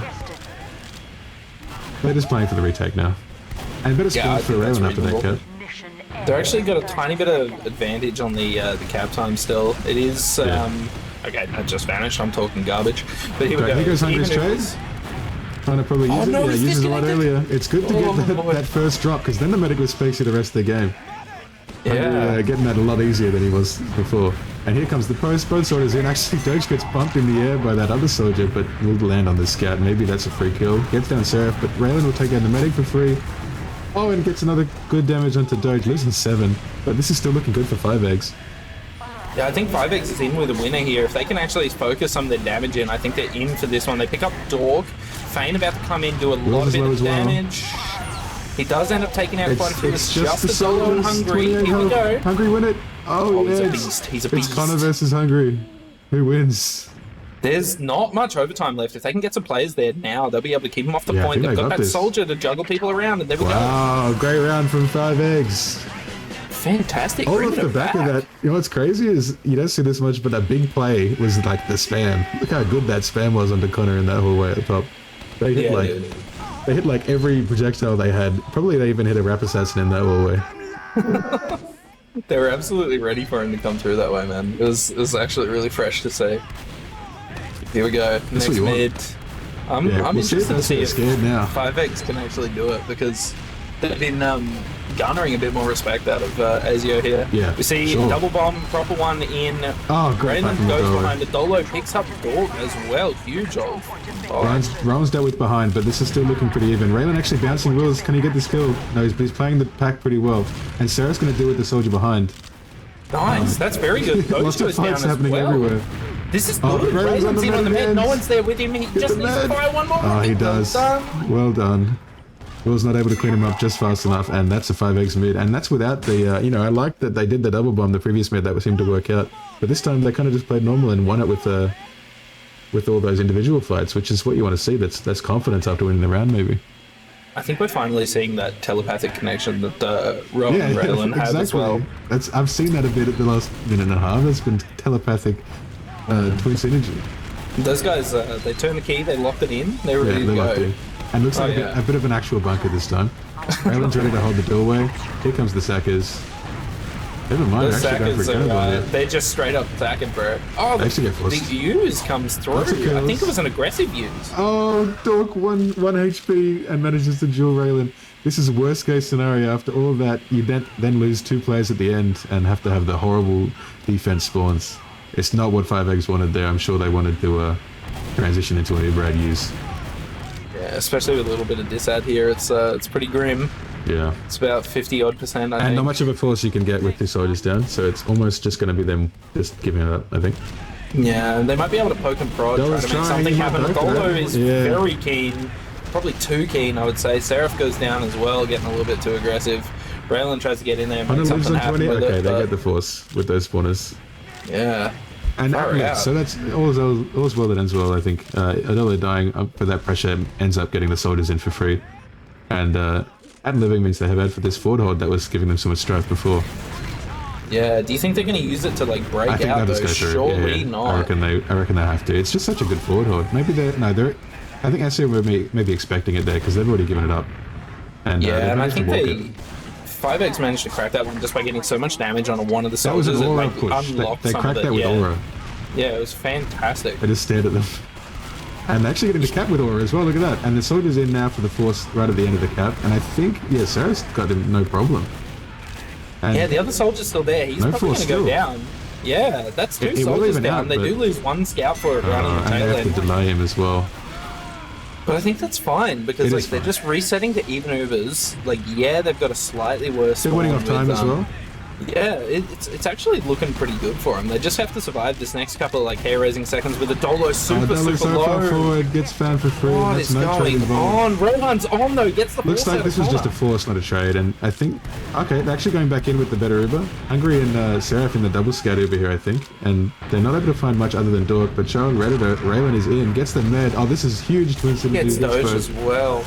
They're just playing for the retake now. And better spawns for Raylan after that cut. They're actually got a tiny bit of advantage on the cap time still. It is okay, that just vanished. I'm talking garbage. But here we go. Here goes Hungry's trades. Trying to probably use it. Yeah, uses a lot earlier. It's good to get that first drop because then the medic will space you the rest of the game. Yeah, getting that a lot easier than he was before. And here comes the post. Both soldiers in. Actually, Doge gets bumped in the air by that other soldier, but will land on the scout. Maybe that's a free kill. Gets down Seraph, but Raylan will take out the medic for free. Oh, and gets another good damage onto Doge, losing 7. But this is still looking good for 5x. Yeah, I think 5x is in with a winner here. If they can actually focus some of their damage in, I think they're in for this one. They pick up Dork. Fane about to come in, do a lot of damage. He does end up taking out quite a few. It's just the solo and Hungry. Here we go. Hungry win it. Oh, yes. He's a beast. He's a beast. It's Connor versus Hungry. Who wins? There's not much overtime left. If they can get some players there now, they'll be able to keep them off the point. They've got that soldier to juggle people around, and there we go. Wow, great round from 5x. Fantastic. All off the back of that, what's crazy is you don't see this much, but a big play was like the spam. Look how good that spam was onto Connor in that whole way at the top. They hit they hit like every projectile they had. Probably they even hit a rap assassin in that whole way. They were absolutely ready for him to come through that way, man. It was actually really fresh to see. Here we go. Next mid. I'm interested to see if 5x can actually do it because they've been garnering a bit more respect out of ASIO here. Yeah, we see double bomb, proper one in. Oh, great. Raylan goes behind it. Dolo picks up Dork as well. Huge ult. Ryan's dealt with behind, but this is still looking pretty even. Raylan actually bouncing wills. Can he get this kill? No, he's playing the pack pretty well. And Sarah's going to deal with the soldier behind. Nice. That's very good. Lots of fights happening everywhere. This is good. Raylan's in on the mid. No one's there with him. He just needs to fire one more. Oh, he does. Well done. Will's not able to clean him up just fast enough, and that's a 5x mid. And that's without the, I like that they did the double bomb the previous mid. That seemed to work out. But this time they kind of just played normal and won it with all those individual fights, which is what you want to see. That's confidence after winning the round, maybe. I think we're finally seeing that telepathic connection that Rowan and Raylan have as well. I've seen that a bit at the last minute and a half. It's been telepathic twin synergy. Those guys, they turned the key, they locked it in, they were ready to go. And looks like a bit of an actual bunker this time. Raylan's ready to hold the doorway. Here comes the Sackers. Never mind, the Sackers they're just straight up attacking for it. Oh, the use comes through. I think it was an aggressive use. Oh, Dork, one HP and manages to duel Raylan. This is worst case scenario. After all of that, you then lose 2 players at the end and have to have the horrible defense spawns. It's not what 5Eggs wanted there. I'm sure they wanted to transition into an Uber ad use. Yeah, especially with a little bit of disad here, it's pretty grim. Yeah. It's about 50-odd%, I think. And not much of a force you can get with 2 soldiers down, so it's almost just going to be them just giving it up, I think. Yeah, they might be able to poke and prod, try to make something happen. Dolo is very keen, probably too keen, I would say. Seraph goes down as well, getting a little bit too aggressive. Raylan tries to get in there and make something happen with okay, it. they get the force with those spawners. Yeah. And so that's all's well that ends well, I think. Adolo dying for that pressure ends up getting the soldiers in for free. And ad living means they have ad for this forward hold that was giving them so much strife before. Yeah, do you think they're going to use it to like break I think out they'll though? just go through. Surely yeah. not. I reckon they have to. It's just such a good forward hold. Maybe I think ASIO may be expecting it there because they've already given it up. And yeah, and I think 5X managed to crack that one just by getting so much damage on one of the soldiers. That was an aura like, push. They cracked that with aura. Yeah, it was fantastic. I just stared at them. And they actually get into cap with aura as well, look at that. And the soldier's in now for the force right at the end of the cap. And I think, yeah, Sarah's got him no problem. And yeah, the other soldier's still there. He's probably going to go down. Yeah, that's 2 soldiers down. They do lose 1 scout for it running the tail end. And they have to delay him as well. But I think that's fine because like they're just resetting to even Ubers. Like, yeah, they've got a slightly worse. They're winning off time as well. Yeah, it's actually looking pretty good for them. They just have to survive this next couple of like hair-raising seconds with the Dolo super so low. Far forward, gets found for free. What is going on? Rohan's on though, gets the looks like this was just a force, not a trade. And I think, okay, they're actually going back in with the better Uber. Hungry and Seraph in the double scout Uber here, I think. And they're not able to find much other than Dork, but Charles Redditor, Raylan is in, gets the med. Oh, this is huge to gets Doge as well.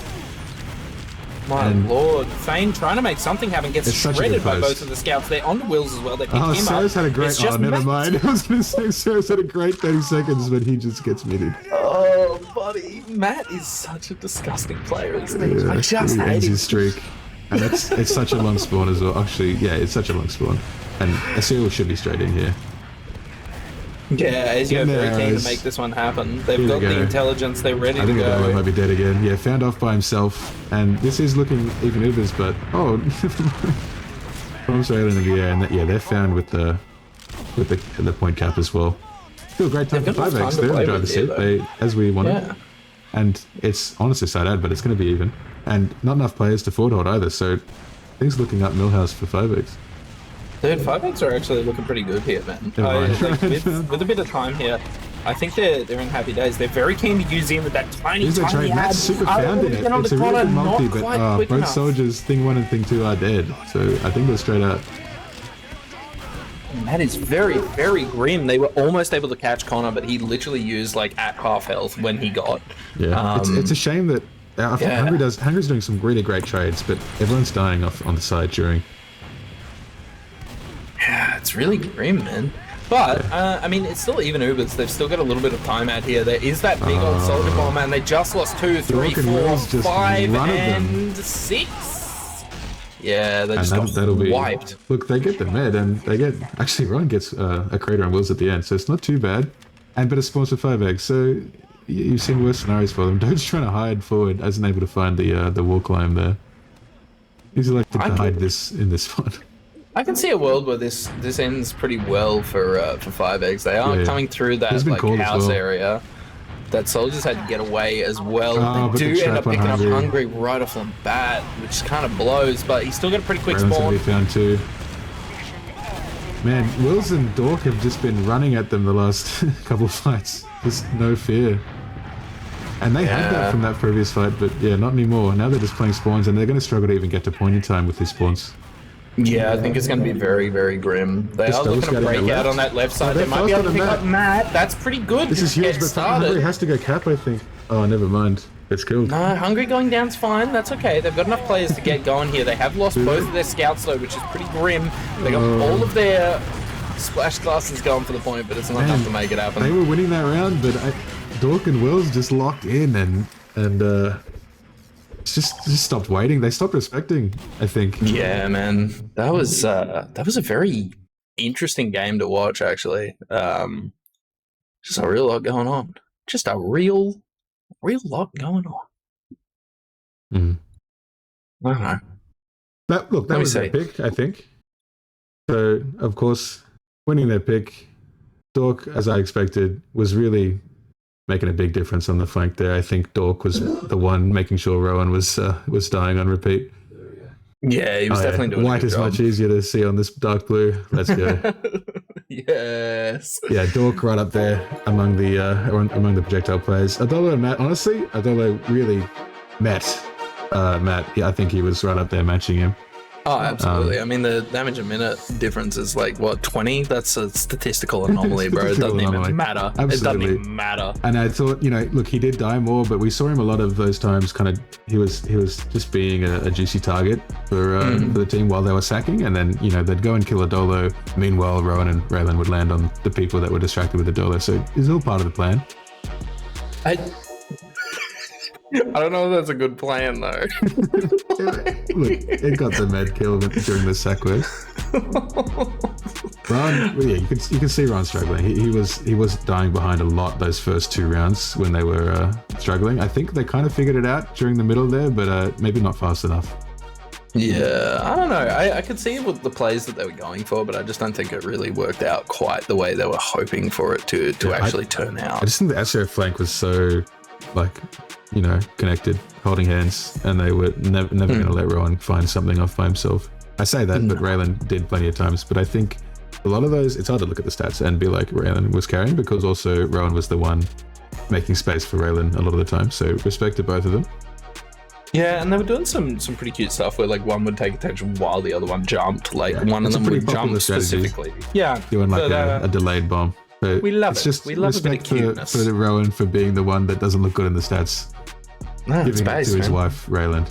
My lord, Fane trying to make something happen, gets shredded by both of the scouts. They're on the wheels as well. They pick him Sarah's up. Had a great. Oh, never mind. I was going to say Sarah's had a great 30 seconds, but he just gets muted. Oh, buddy, Matt is such a disgusting player, isn't he? Yeah, I just hate his streak, and it's such a long spawn as well. Actually, yeah, it's such a long spawn, and ASIO should be straight in here. Yeah, ASIO very keen to make this one happen. They've got the intelligence, they're ready to go. I think Adolo might be dead again. Yeah, found off by himself, and this is looking even Ubers, but from straight into the air, and yeah, they're found with the point cap as well. Still a great time for 5X. They're gonna drive the seat, as we wanted, and it's honestly side ad, but it's going to be even, and not enough players to forward hold either. So things looking up Millhouse for 5X. Dude, 5X are actually looking pretty good here, man. With a bit of time here, I think they're in happy days. They're very keen to use him with that tiny ad. Matt's super found in it. It's a really good multi, but both soldiers, thing 1 and thing 2 are dead. So I think they're straight out. That is very, very grim. They were almost able to catch Connor, but he literally used like at half health when he got. Yeah, it's a shame that Hungry's doing some really great trades, but everyone's dying off on the side during. Yeah, it's really grim, man. But, I mean, it's still even Ubers. They've still got a little bit of time out here. There is that big old soldier bomb, and they just lost 2, 3, 4, 5, and 6. Yeah, they just got wiped. Look, they get the med, and they get... Actually, Ryan gets a crater on Wills at the end, so it's not too bad. But it's spawns for 5X, so you've seen worse scenarios for them. Doge's trying to hide forward, isn't able to find the wall climb there. He's elected to hide this in this spot. I can see a world where this ends pretty well for 5X. They are coming through that like house area. That soldiers had to get away as well. They do end up picking up Hungry right off the bat, which kind of blows. But he's still got a pretty quick spawn. Found too. Man, Wills and Dork have just been running at them the last couple of fights. Just no fear. And they had that from that previous fight, but yeah, not anymore. Now they're just playing spawns, and they're going to struggle to even get to point in time with these spawns. Yeah, I think it's going to be very, very grim. They are looking to break out on that left side. They might be able to pick up Matt. That's pretty good. This is huge, but Hungry has to go cap, I think. Oh, never mind. It's killed. No, Hungry going down's fine. That's okay. They've got enough players to get going here. They have lost both of their scouts, though, which is pretty grim. They got all of their splash glasses going for the point, but it's not enough to make it happen. They were winning that round, but Dork and Wills just locked in and just stopped waiting. They stopped respecting, I think. Yeah, man. That was a very interesting game to watch, actually. Just a real lot going on. Just a real lot going on. I don't know. That was their pick, I think. So, of course, winning their pick, Dork, as I expected, was really making a big difference on the flank there. I think Dork was the one making sure Rowan was dying on repeat. Yeah, he was definitely doing white a good is job. much easier to see on this dark blue. Let's go. Yes. Yeah, Dork right up there among the projectile players. Adolo and Matt, honestly, Adolo really met Matt. Yeah, I think he was right up there matching him. Oh, absolutely. I mean, the damage a minute difference is like, what, 20? That's a statistical anomaly, bro. It doesn't even matter. Absolutely. It doesn't even matter. And I thought, look, he did die more, but we saw him a lot of those times kind of, he was just being a juicy target for the team while they were sacking, and then, they'd go and kill a Dolo. Meanwhile, Rowan and Raylan would land on the people that were distracted with the Dolo, so it's all part of the plan. I don't know if that's a good plan, though. Look, it got the med kill during the sack quest. Ron, yeah, you can see Ron struggling. He was dying behind a lot those first 2 rounds when they were struggling. I think they kind of figured it out during the middle there, but maybe not fast enough. Yeah, I don't know. I could see what the plays that they were going for, but I just don't think it really worked out quite the way they were hoping for it to actually turn out. I just think the ASIO flank was so, connected, holding hands, and they were never going to let Rowan find something off by himself. I say that, but Raylan did plenty of times. But I think a lot of those, it's hard to look at the stats and be like Raylan was carrying, because also Rowan was the one making space for Raylan a lot of the time. So respect to both of them. Yeah, and they were doing some pretty cute stuff where like one would take attention while the other one jumped. Like one of them would jump specifically. Yeah, doing like a delayed bomb. So we love it. Just we love a bit of cuteness. For Rowan for being the one that doesn't look good in the stats. No, giving space, it to his man. wife, Raylan.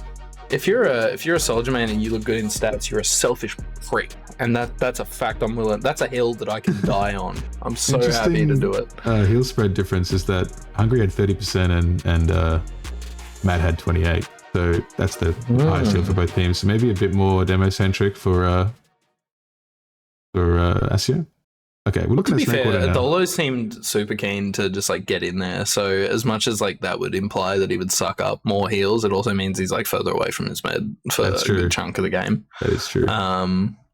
If you're a soldier man and you look good in stats, you're a selfish prick, and that's a fact. That's a hill that I can die on. I'm so happy to do it. Heal spread difference is that Hungry had 30% and Matt had 28. So that's the highest heal for both teams. So maybe a bit more demo centric for ASIO. Okay, we're looking at Snakewater now. Adolo seemed super keen to just like get in there. So as much as like that would imply that he would suck up more heals, it also means he's like further away from his med for a good chunk of the game. That is true.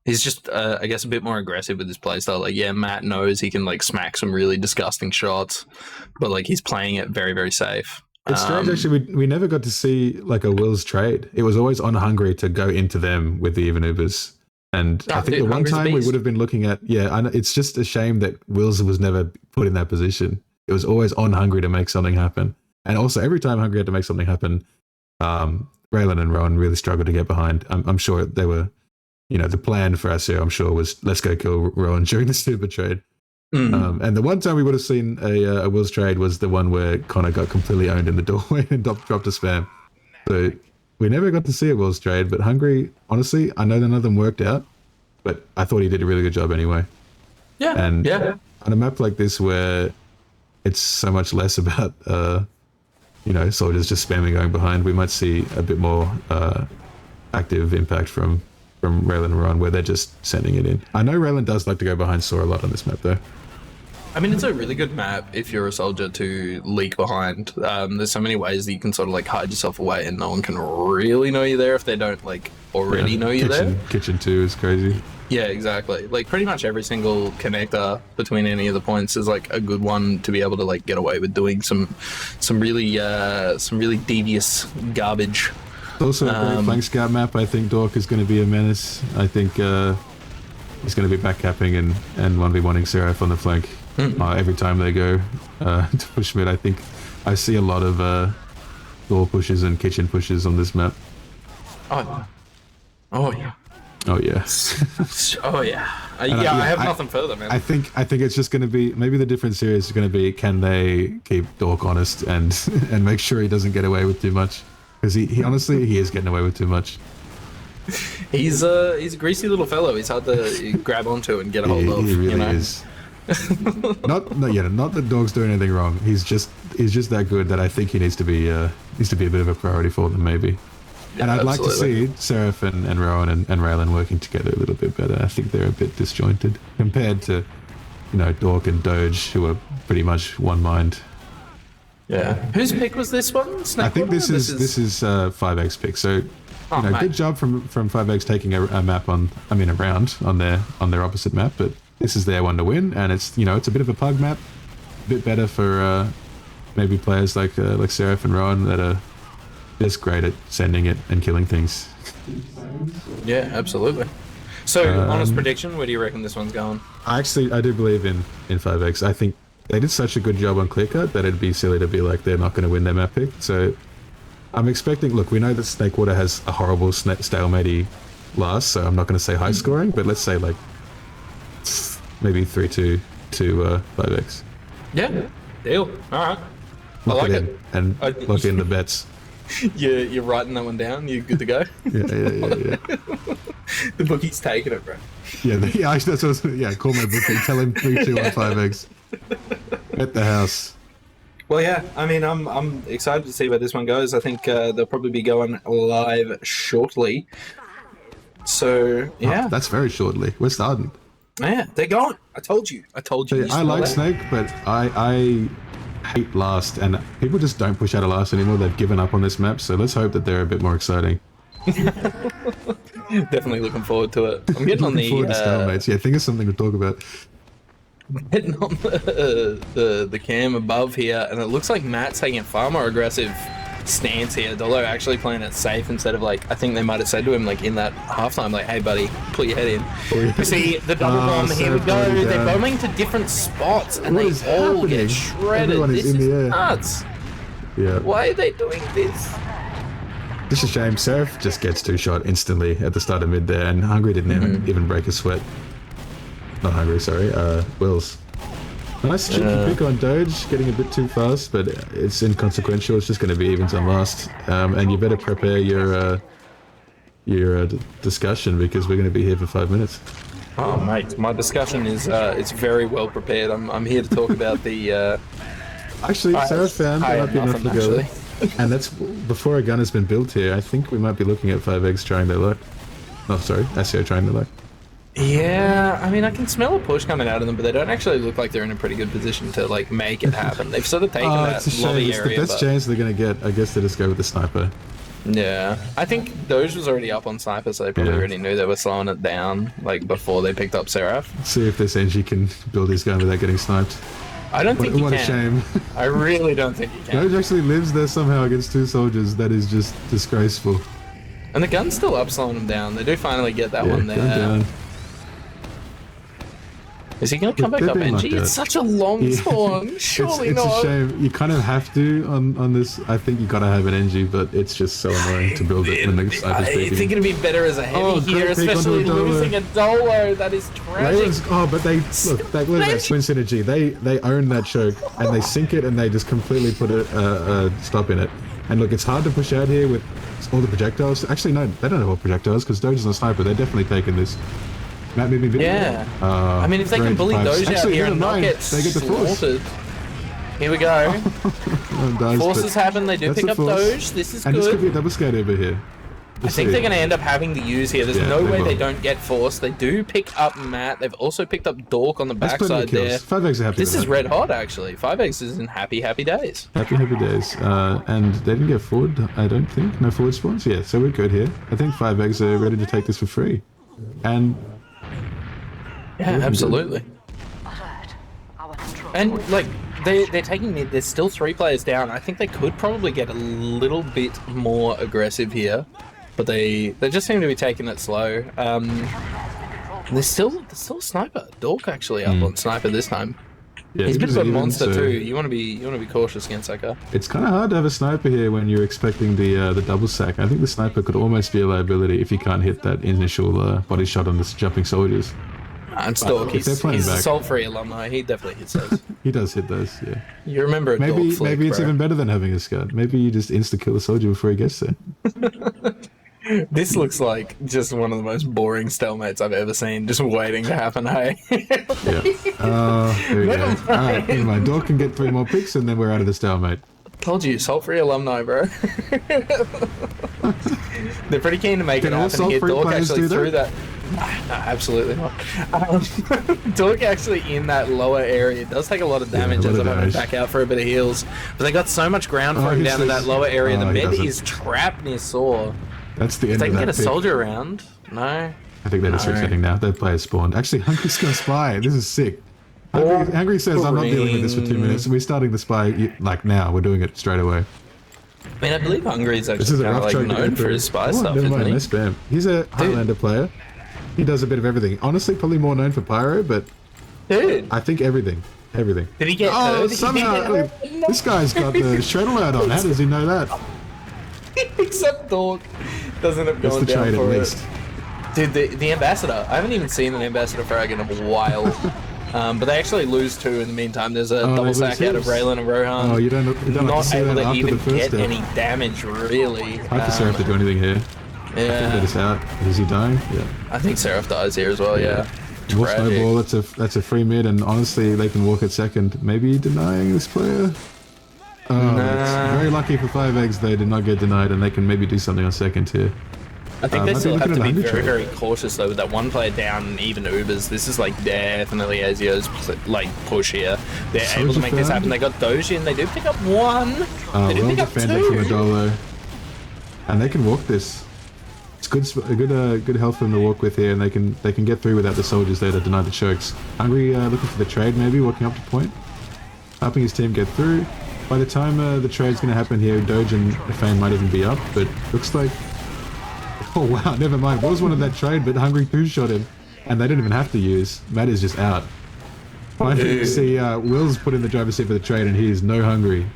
He's just, I guess, a bit more aggressive with his playstyle. Like, yeah, Matt knows he can like smack some really disgusting shots, but like he's playing it very, very safe. It's strange, actually. We never got to see like a Will's trade. It was always on Hungry to go into them with the even Ubers. And I think the one time we would have been looking at, it's just a shame that Wills was never put in that position. It was always on Hungry to make something happen. And also every time Hungry had to make something happen, Raylan and Rowan really struggled to get behind. I'm sure they were, the plan for ASIO, I'm sure, was let's go kill Rowan during the super trade. And the one time we would have seen a Will's trade was the one where Connor got completely owned in the doorway and dropped a spam. So we never got to see a Will's trade, but Hungry, honestly, I know none of them worked out, but I thought he did a really good job anyway. Yeah. And on a map like this where it's so much less about, soldiers just spamming going behind, we might see a bit more active impact from Raylan and Ron, where they're just sending it in. I know Raylan does like to go behind Saw a lot on this map, though. I mean, it's a really good map if you're a soldier to leak behind. There's so many ways that you can sort of like hide yourself away and no one can really know you're there if they don't like already know you're there. Kitchen 2 is crazy. Yeah, exactly. Like pretty much every single connector between any of the points is like a good one to be able to like get away with doing some really devious garbage. It's also a great flank scout map. I think Dork is going to be a menace. I think he's going to be back capping and 1v1ing Seraph on the flank. Every time they go to push mid. I think I see a lot of door pushes and kitchen pushes on this map. Oh yeah. Oh yeah. Oh yeah. I have nothing further, man. I think it's just going to be, maybe the difference here is going to be, can they keep Dork honest and make sure he doesn't get away with too much? Because he honestly, he is getting away with too much. He's a greasy little fellow. He's hard to grab onto and get a hold of. He really is. Not that Dog's doing anything wrong. He's just that good that I think he needs to be a bit of a priority for them, maybe. Yeah, and I'd like to see Seraph and Rowan and Raylan working together a little bit better. I think they're a bit disjointed compared to, Dork and Doge, who are pretty much one mind. Yeah. Whose pick was this one? Snakewater? I think this is 5X pick. So, good job from 5X taking a round on their opposite map, but this is their one to win, and it's, you know, it's a bit of a pug map, a bit better for maybe players like Seraph and Rowan that are just great at sending it and killing things. Yeah, absolutely. So, honest prediction, where do you reckon this one's going? I do believe in 5X. I think they did such a good job on Clearcut that it'd be silly to be like they're not going to win their map pick. So I'm expecting, look, we know that Snakewater has a horrible stalemate last, so I'm not going to say high scoring, but let's say like maybe 3-2 to 5X. Yeah, deal. All right. Lock it in and lock in the bets. You're writing that one down? You're good to go? Yeah. The bookie's taking it, bro. Call my bookie. Tell him 3-2 on 5X. At the house. Well, yeah. I mean, I'm excited to see where this one goes. I think they'll probably be going live shortly. So yeah, that's very shortly. We're starting. Yeah, they're going. I told you. Yeah, I like Snake, but I hate last, and people just don't push out of last anymore. They've given up on this map, so let's hope that they're a bit more exciting. Definitely looking forward to it. I'm getting on the stalemates. Yeah, think of something to talk about. Hitting on the cam above here, and it looks like Matt's taking a far more aggressive stance here. Dolo actually playing it safe instead of like, I think they might have said to him like in that halftime, like, hey buddy, put your head in. You see the double bomb, here we go. They're bombing to different spots and they all get shredded. This is nuts. Yeah. Why are they doing this? This is a shame. Seraph just gets 2-shot instantly at the start of mid there, and Hungry didn't even break a sweat. Not Hungry, sorry. Wills. Nice cheeky pick on Doge, getting a bit too fast, but it's inconsequential. It's just going to be evens on last. And you better prepare your discussion, because we're going to be here for 5 minutes. Oh, mate, my discussion is it's very well prepared. I'm here to talk about the... Actually, Seraph found might be enough to go. And that's before a gun has been built here. I think we might be looking at 5X trying their luck. Oh, sorry, ASIO trying their luck. Yeah, I mean, I can smell a push coming out of them, but they don't actually look like they're in a pretty good position to like make it happen. They've sort of taken that lobby area. It's the best chance they're going to get. I guess they just go with the sniper. Yeah, I think Doge was already up on sniper, so they probably already knew they were slowing it down like before they picked up Seraph. See if this NG can build his gun without getting sniped. I don't think he can. What a shame. I really don't think he can. Doge actually lives there somehow against 2 soldiers. That is just disgraceful. And the gun's still up, slowing him down. They do finally get that one there. Down. Is he going to come back up, NG? It's such a long spawn. Surely not. It's a shame. You kind of have to on this. I think you got to have an NG, but it's just so annoying to build it when the sniper's peeking. I think it'd be better as a heavy here, especially losing a Dolo. That is tragic. But they look at that twin synergy. They own that choke and they sink it and they just completely put a stop in it. And look, it's hard to push out here with all the projectiles. Actually, no, they don't have all projectiles because Doge is a sniper. They're definitely taking this. Yeah. I mean, if they can bully Doge out here and not get slaughtered. Here we go. Forces happen. They do pick up Doge. This is good. And this could be a double skate over here. I think they're going to end up having to use here. There's no way they don't get forced. They do pick up Matt. They've also picked up Dork on the backside there. 5X are happy. This is red hot, actually. 5X is in happy days. Happy days. And they didn't get forward, I don't think. No forward spawns? Yeah, so we're good here. I think 5X are ready to take this for free. And... yeah, absolutely. And, like, they're taking mid. There's still 3 players down. I think they could probably get a little bit more aggressive here. But they just seem to be taking it slow. There's still a sniper. Dork actually up on sniper this time. Yeah, he's a bit of a monster too. You want to be cautious against that guy. It's kind of hard to have a sniper here when you're expecting the double sack. I think the sniper could almost be a liability if you can't hit that initial body shot on the jumping soldiers. And Stork, he's a Salt-Free alumni. He definitely hits those. He does hit those, yeah. You remember a maybe Dork flick, maybe it's bro. even better than having a scud. Maybe you just insta-kill a soldier before he gets there. This looks like just one of the most boring stalemates I've ever seen, just waiting to happen, hey? Yeah. There we go. Alright, never mind. Dork can get 3 more picks and then we're out of the stalemate. Told you, Salt-Free alumni, bro. They're pretty keen to make it happen and get Dork actually through that. No, absolutely not. Dork actually in that lower area does take a lot of damage as I'm having to back out for a bit of heals. But they got so much ground for him down in that lower area. The med is trapped near Saw. That's the end if they of can that get a soldier around, no. I think they're just resetting now. Their players spawned. Actually, Hungry's gonna spy. This is sick. Hungry says, I'm not dealing with this for 2 minutes. We're starting the spy, like now. We're doing it straight away. I mean, I believe Hungry's actually kind of like known for his spy stuff, never isn't mind, he? no spam. He's a Highlander player. He does a bit of everything. Honestly, probably more known for Pyro, but Dude, I think everything. Everything. did he get hurt? Somehow, this guy's got the shred alert on. How does he know that? Except Dork doesn't have That's gone the down trade at for least. it. Dude, the ambassador. I haven't even seen an ambassador frag in a while. But they actually lose 2 in the meantime. There's a double sack out of Raylan and Rohan. Oh, you don't have to Not see able that to after even the first get step. any damage, really. Hard for Seraph to do anything here. I think that Yeah, is out. Is he dying? Yeah. I think Seraph dies here as well, yeah. More Tragic. snowball, that's a free mid, and honestly, they can walk at second. Maybe denying this player? Oh, that's very lucky for 5 eggs, they did not get denied, and they can maybe do something on second here. I think they might still be have to looking be at a very, 100 very cautious though with that one player down and even Ubers. This is like definitely ASIO's like push here. They're able to make this happen. They got Doji and they do pick up 1. They do Well pick up defended from 2. Adolo. And they can walk this. It's good health for them to walk with here, and they can get through without the soldiers there to deny the chokes. Hungry looking for the trade maybe, walking up to point. Helping his team get through. By the time the trade's going to happen here, Doge and Fame might even be up, but looks like... Oh wow, never mind. Was one of that trade, but Hungry 2-shot him. And they didn't even have to use. Matt is just out. Finally, you see Will's put in the driver's seat for the trade, and he is no Hungry.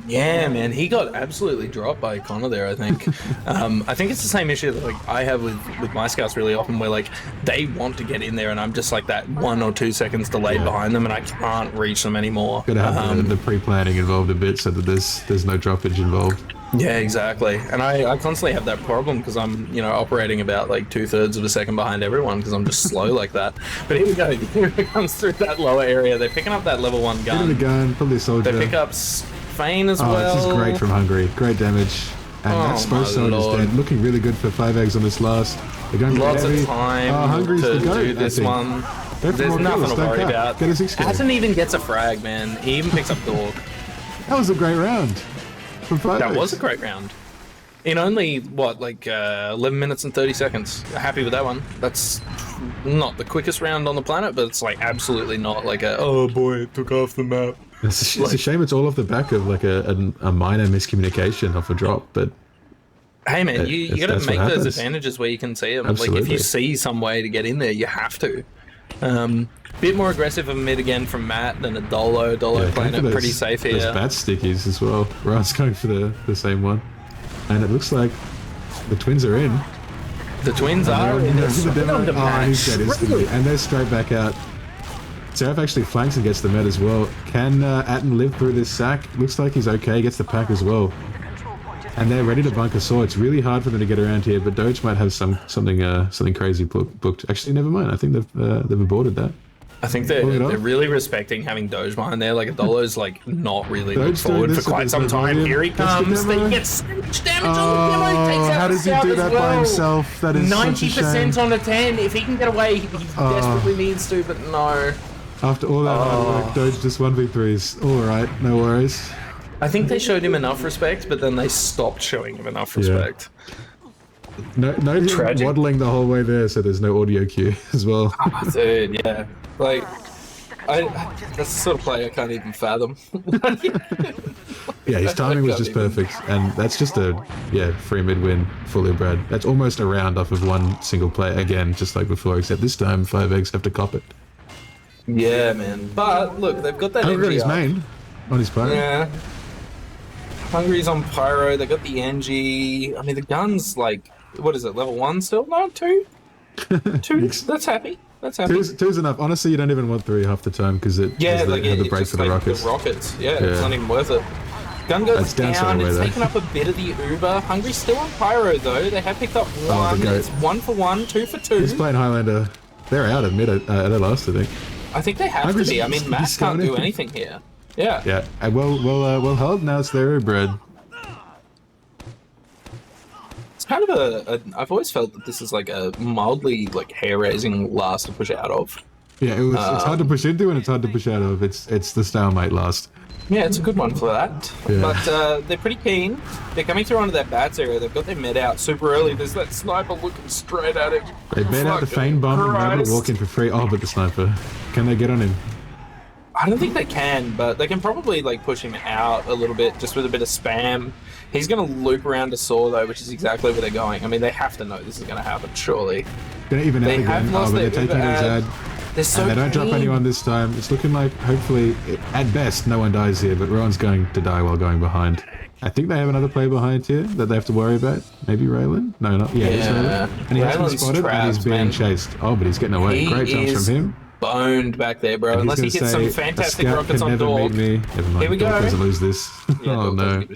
Yeah, man, he got absolutely dropped by Connor there, I think. I think it's the same issue that like I have with my scouts really often, where like they want to get in there and I'm just like that 1 or 2 seconds delayed behind them and I can't reach them anymore. Gotta have the pre-planning involved a bit so that there's no droppage involved. Yeah, exactly. And I constantly have that problem because I'm, operating about like 2/3 of a second behind everyone because I'm just slow like that. But here we go. Here it comes through that lower area. They're picking up that level 1 Get in the gun. gun, probably a soldier. They pick up Fane as Oh, well. this is great from Hungry. Great damage. And that Spurs soldier's dead. Looking really good for 5 eggs on this last. They're going Lots heavy. of time Hungry's to the goat, do this I think. one. Go for There's more nothing kills, to don't worry cap. about. Get a 6 kill. Hasn't even gets a frag, man. He even picks up Dork. That was a great round. From 5 That eggs. was a great round. In only, 11 minutes and 30 seconds. Happy with that one. That's not the quickest round on the planet, but it's like absolutely not like oh boy, it took off the map. It's a shame it's all off the back of like a minor miscommunication off a drop, but hey man, you gotta that's make what those happens. advantages where you can see them. Absolutely. Like if you see some way to get in there, you have to. Bit more aggressive of mid again from Matt than a Dolo. Dolo playing it pretty safe here. There's bat stickies as well. Ryan's going for the same one. And it looks like the twins are in. The twins are in the demo. the Oh, he's match. dead instantly. And they're straight back out. Seraph actually flanks and gets the med as well. Can Atten live through this sack? Looks like he's okay. Gets the pack as well. And they're ready to bunker saw. It's really hard for them to get around here, but Doge might have something crazy booked. Actually, never mind. I think they've aborted that. I think they're really respecting having Doge behind there. Like Adolo's like not really Doge looked forward doing for this quite with some the time. volume. Here he That's the comes. demo. He gets so much damage on the demo. He takes out How does he Scout do as that well. by himself? That is 90% such a on a 10. If he can get away, he desperately needs to, but no. shame. After all that hard work, Doge just 1v3s. Alright, no worries. I think they showed him enough respect, but then they stopped showing him enough respect. No him Tragic. waddling the whole way there, so there's no audio cue as well. Dude, yeah. Like, that's the sort of play I can't even fathom. Yeah, his timing was just perfect, and that's just a free mid win, fully bred. That's almost a round off of one single play again, just like before, except this time 5 eggs have to cop it. Yeah, man. But look, they've got that Hungry got NG his up. main on his pyro. Yeah. Hungry's on pyro. They got the NG. I mean, the gun's like, what is it? Level 1 still? No, 2. 2. That's happy. That's happy. Two's enough. Honestly, you don't even want 3 half the time because it has the break just for the like rockets. The rockets. Yeah, it's not even worth it. Gun goes That's downside down. away It's though. taken up a bit of the Uber. Hungry's still on pyro though. They have picked up 1. goat. It's 1 for 1, 2 for 2. He's playing Highlander. They're out at mid at last, I think. I think they have Hungry's- to be. I mean, he's Matt can't do going. anything here. Yeah. Yeah. Well held. Now it's their bread. It's kind of I've always felt that this is like a mildly like hair-raising last to push out of. Yeah, it's hard to push into and it's hard to push out of. It's the stalemate last. Yeah, it's a good one for that. Yeah. But they're pretty keen. They're coming through onto that bats area. They've got their med out super early. There's that sniper looking straight at him. They bet out the feign bomb and grab it, walk in for free. Oh, but the sniper. Can they get on him? I don't think they can, but they can probably like push him out a little bit just with a bit of spam. He's going to loop around to Saw though, which is exactly where they're going. I mean, they have to know this is going to happen, surely. Gonna even out They again. have lost But their they're taking Uber his ad. ad. They're so And they don't drop keen. anyone this time. It's looking like, hopefully, at best, no one dies here, but Rowan's going to die while going behind. I think they have another player behind here that they have to worry about. Maybe Raylan? No, not. Yeah, it's Yeah. Raylan. And he hasn't been Raylan's spotted and he's trapped, being man. chased. Oh, but he's getting away. He Great jumps is from him. boned back there, bro. And Unless he he's hits gonna some say, fantastic "A scout rockets can on never Dog. meet me." Never mind. Here we go. Dog doesn't lose this. Yeah, Oh Dog no. doesn't give a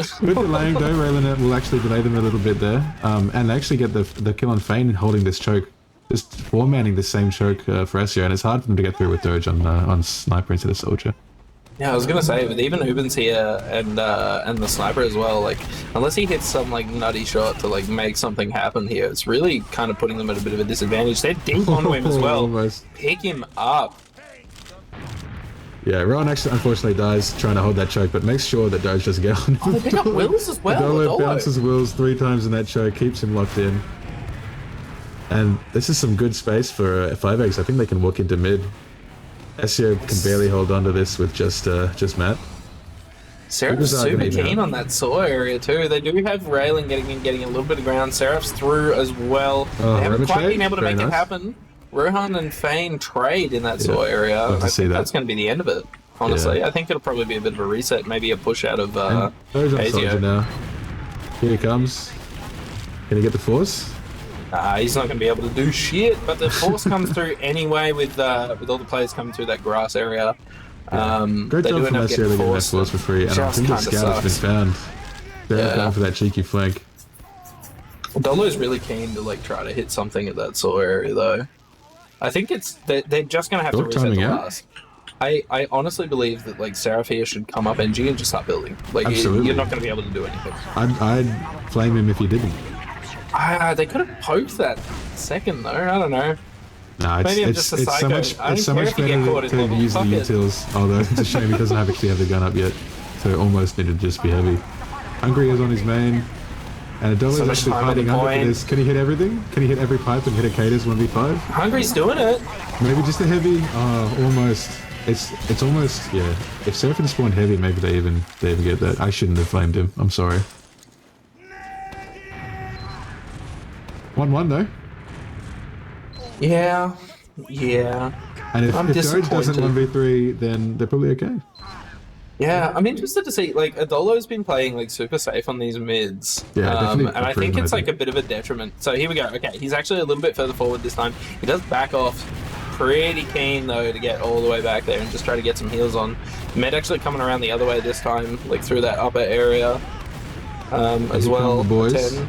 shit. Good delaying though. Raylan will actually delay them a little bit there. And they actually get the kill on Feign holding this choke. Just four-manning the same choke for ASIO, and it's hard for them to get through with Doge on Sniper instead of Soldier. Yeah, I was gonna say, with even Ubin's here and the sniper as well, like unless he hits some like nutty shot to like make something happen here, it's really kind of putting them at a bit of a disadvantage. They're deep onto him as well. Almost. Pick him up. Yeah, Rowan actually unfortunately dies trying to hold that choke, but makes sure that Doge doesn't get on him. Oh, they pick up Wills as well. Dolo Dolo. bounces Wills 3 times in that choke, keeps him locked in. And this is some good space for 5X. I think they can walk into mid. ASIO can barely hold on to this with just Matt. Seraph's Ubers are super gonna be keen now. on that Saw area too. They do have Raylan getting a little bit of ground. Seraph's through as well. Oh, they haven't Roman quite trade? been able to Very make it nice. happen. Rohan and Feign trade in that Saw area. love to I see think that. that's going to be the end of it. Honestly, I think it'll probably be a bit of a reset, maybe a push out of And Doge on Soldier ASIO. now. Here he comes. Can he get the force? He's not going to be able to do shit, but the force comes through anyway with all the players coming through that grass area. Great they job do from end up ASIO getting to get that forced. force for free, and I Just think the kinda scout has been sucks. found. They're Yeah. going for that cheeky flank. Dolo's really keen to like try to hit something at that Saw area though. I think they're just going to have to Dog reset timing the out? last. I honestly believe that like Seraph here should come up NG and just start building. Like Absolutely. you're not going to be able to do anything. I'd flame him if he didn't. They could have poked that second though. I don't know. No, Maybe I'm it's just a so psycho. much I don't it's so care much if you get better caught in to level. use the Fuck it. utils. Although it's a shame he doesn't actually have the gun up yet, so it almost needed to just be heavy. Hungry is on his main, and Adolo So is much actually time on hiding the under point. for this. Can he hit everything? Can he hit every pipe and hit a Cadus 1v5? Hungry's doing it. Maybe just a heavy. Almost. It's almost, yeah. If Seraphim spawned heavy, maybe they even get that. I shouldn't have flamed him. I'm sorry. 1-1 though. Yeah. And if I'm Doge doesn't disappointed. 1v3, then they're probably okay. Yeah, I'm interested to see. Like Adolo's been playing like super safe on these mids, Yeah, definitely and I think improvement, it's I like a bit of a detriment. So here we go. Okay, he's actually a little bit further forward this time. He does back off. Pretty keen though to get all the way back there and just try to get some heals on. Med actually coming around the other way this time, like through that upper area as here well. come the boys. 10.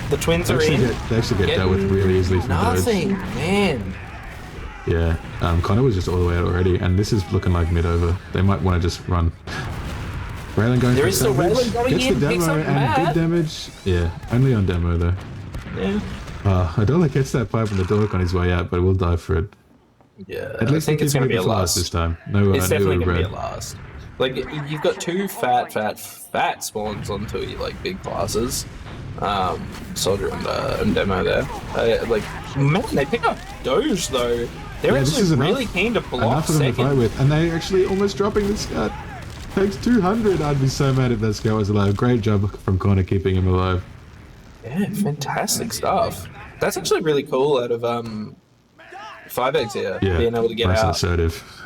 The twins They are in. actually get dealt with really easily from Doge. Nothing, man. Yeah, Connor was just all the way out already, and this is looking like mid over. They might want to just run. Raylan going There for is still salvage. Raylan going Gets in, the picks demo up and Matt. good damage. Yeah, only on demo though. Yeah. Adola gets that pipe on the dork on his way out, but we'll dive for it. Yeah. At least I think it's going to be a last last this time. No, It's definitely no going to be red. a last. Like you've got two fat spawns onto you, like big classes. Soldier and demo there. Like man, they pick up Doge though. They're Yeah, this actually is really enough. keen to block Enough for them to fight second. with, and they actually almost dropping the scout. Takes 200. I'd be so mad if that scout was alive. Great job from Connor keeping him alive. Yeah, fantastic stuff. That's actually really cool out of 5X here, Yeah, being able to get nice and out. assertive.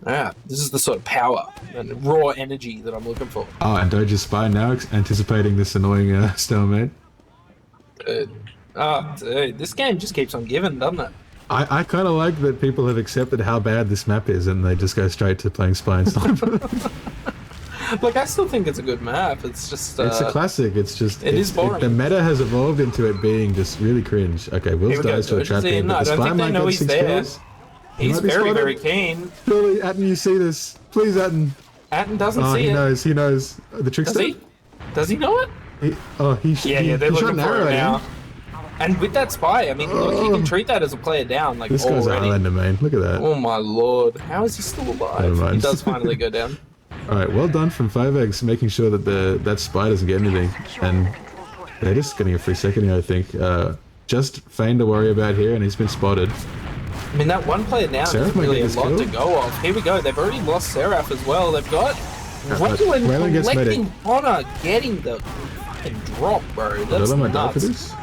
Yeah, this is the sort of power and raw energy that I'm looking for. Oh, and Doge's spy now, anticipating this annoying stalemate. Dude. Dude, this game just keeps on giving, doesn't it? I kind of like that people have accepted how bad this map is, and they just go straight to playing spy and sniper. Like, I still think it's a good map. It's just It's a classic. It's just it is boring. the meta has evolved into it being just really cringe. Okay, Wills Here we go, dies to a Doge trap is here, in. but I the don't spy think they might know get he's 6 there. kills. He He's might be very, spotted. very keen. Surely, Atten, you see this? Please, Atten. Atten doesn't Oh, see he it. knows. He knows. The Does trickster. he? Does he know it? They're Yeah, they're he shot looking an for arrow it at now. him. And with that spy, I mean, look, you can treat that as a player down, like, This guy's already. Islander, man. Look at that. Oh my lord. How is he still alive? Never mind. He does finally go down. Alright, well done from 5X, making sure that that spy doesn't get anything. And they're just getting a free second here, I think. Just Fane to worry about here, and he's been spotted. I mean, that one player now Seraph is might really get a this lot kill. to go off. Here we go. They've already lost Seraph as well. They've got Wendell Whalen gets collecting medic. Connor, getting the fucking drop, bro. That's Adela might die for nuts. this.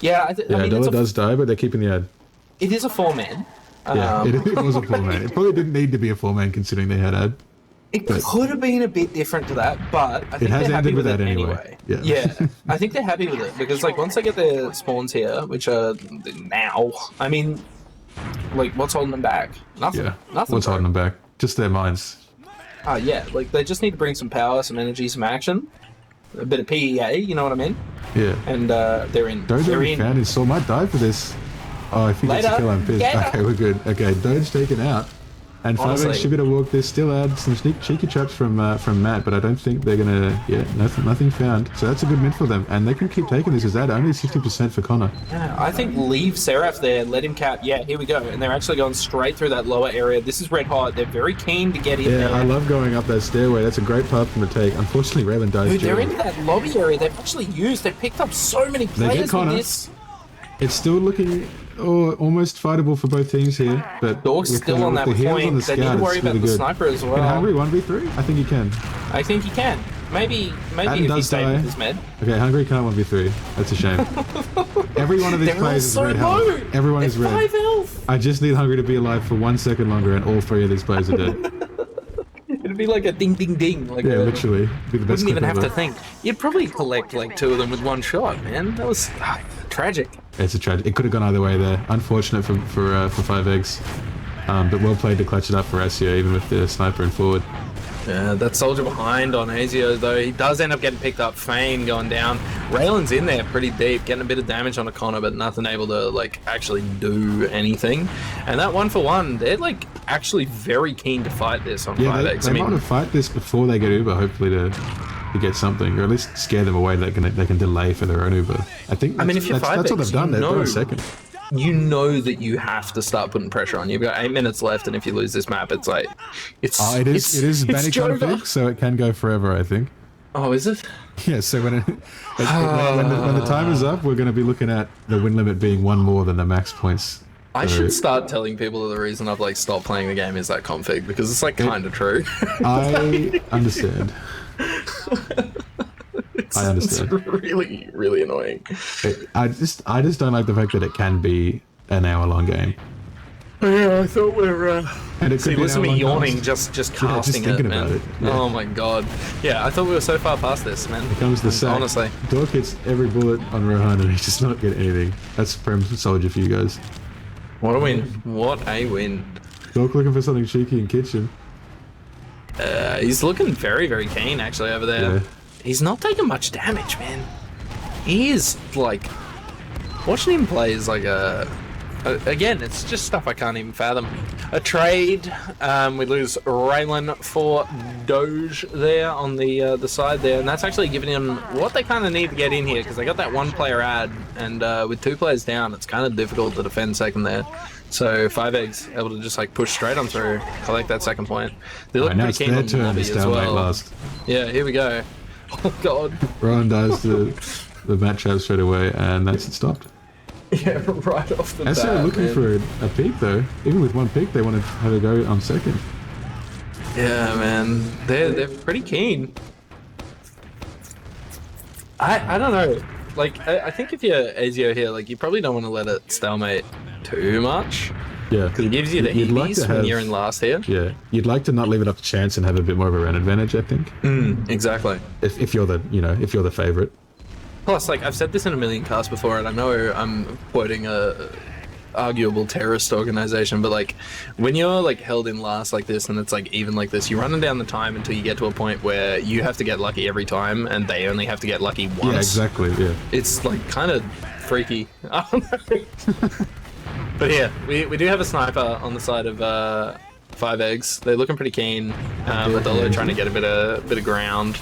Yeah, I mean, Adela does die, but they're keeping the ad. it is a 4-man. Yeah, it was a 4-man. It probably didn't need to be a 4-man considering they had ad. It could have been a bit different to that, but I think has they're happy ended with with it that anyway. anyway. Yeah, Yeah. I think they're happy with it because, like, once they get their spawns here, which are now, I mean, like, what's holding them back? Nothing. Yeah. Nothing. What's bro. holding them back? Just their minds. Yeah, like, they just need to bring some power, some energy, some action, a bit of PEA, you know what I mean? Yeah. And they're in. Doge they're already in. found his soul. Might die for this. Oh, if he gets a Later. kill, I'm pissed. Get Okay, we're good. Okay, Doge taken out. And 5X Honestly. should be able to walk this. Still add some cheeky traps from Matt, but I don't think they're gonna. Yeah, nothing found. So that's a good mid for them, and they can keep taking this as ad. Only 60% for Connor. Yeah, I think leave Seraph there, let him cap. Yeah, here we go. And they're actually going straight through that lower area. This is red hot. They're very keen to get in Yeah, there. I love going up that stairway. That's a great path from the take. Unfortunately, Raylan dies. Dude, they're during. into that lobby area. They've actually they've picked up so many They get players with Connor. this. It's still looking almost fightable for both teams here, but Dork's with still the- on with that the heals point. on the They need scout, to worry it's about really the good. sniper as Can well. Hungry 1v3? I think he can. I think he can. Maybe Adam if he does stayed die. with his med. Okay, Hungry can't 1v3. That's a shame. Every one of these They're all players is so red low. health. Everyone is They're red. 5 health. I just need Hungry to be alive for 1 second longer, and all 3 of these players are dead. It'd be like a ding ding ding. Like Yeah, a, literally. Be the best Wouldn't even clip have to ever. think. You'd probably collect like 2 of them with one shot, man. That was tragic. It's a tragedy. It could have gone either way there. Unfortunate for 5X. But well played to clutch it up for ASIO, even with the sniper and forward. Yeah, that soldier behind on ASIO, though, he does end up getting picked up. Fane going down. Raylan's in there pretty deep, getting a bit of damage on O'Connor, but nothing able to, like, actually do anything. And that 1-for-1, they're, like, actually very keen to fight this on Yeah, 5X. they might want to fight this before they get Uber, hopefully to get something, or at least scare them away. They can delay for their own Uber. I think. I mean, if you're that's what 5X, they've done. you They're know. on second. you know that you have to start putting pressure on. You've got 8 minutes left, and if you lose this map, it's like it's. It is Benny Jova. config, so it can go forever. I think. Oh, is it? Yeah. So when the time is up, we're going to be looking at the win limit being 1 more than the max points. I So should start telling people that the reason I've like stopped playing the game is that config, because it's like kind of true. I understand. I understand. It's really, really annoying. I just don't like the fact that it can be an hour-long game. Yeah, I thought we're. And it could See, be an listen to me hour-long yawning, cast. just Yeah, casting just thinking it, man. about it, yeah. Oh my god. Yeah, I thought we were so far past this, man. Here comes the sack. Honestly. Dork hits every bullet on Rohan and he does not get anything. That's Prem Soldier for you guys. What a win. What a win. Dork looking for something cheeky in kitchen. He's looking very, very keen actually over there. Yeah. He's not taking much damage, man. He is like watching him play is like again, it's just stuff I can't even fathom. A trade. We lose Raylan for Doge there on the side there, and that's actually giving him what they kind of need to get in here, because they got that 1-player ad, and with 2 players down, it's kind of difficult to defend second there. So 5Eggs able to just like push straight on through, collect that second point. They look Right, now pretty it's keen their on the turn lobby to as stalemate well. last. Yeah, here we go. Oh god. Rohan dies to the match trap straight away, and that's it stopped. Yeah, right off the bat. SO looking man. for a peak though. Even with 1 peak, they want to have a go on second. Yeah, man, they're pretty keen. I don't know. Like, I think if you're ASIO here, like, you probably don't want to let it stalemate too much, Yeah. because it gives you the You'd like heavies to when have- you're in last here. Yeah. You'd like to not leave it up to chance and have a bit more of a run advantage, I think. Exactly. If you're the favorite. Plus, like, I've said this in a million casts before, and I know I'm quoting a arguable terrorist organization, but like, when you're like held in last like this, and it's like even like this, you're running down the time until you get to a point where you have to get lucky every time, and they only have to get lucky once. Yeah, exactly. Yeah. It's like kind of freaky. I don't know. But yeah, we do have a sniper on the side of 5Eggs. They're looking pretty keen. Adolo trying to get a bit of ground.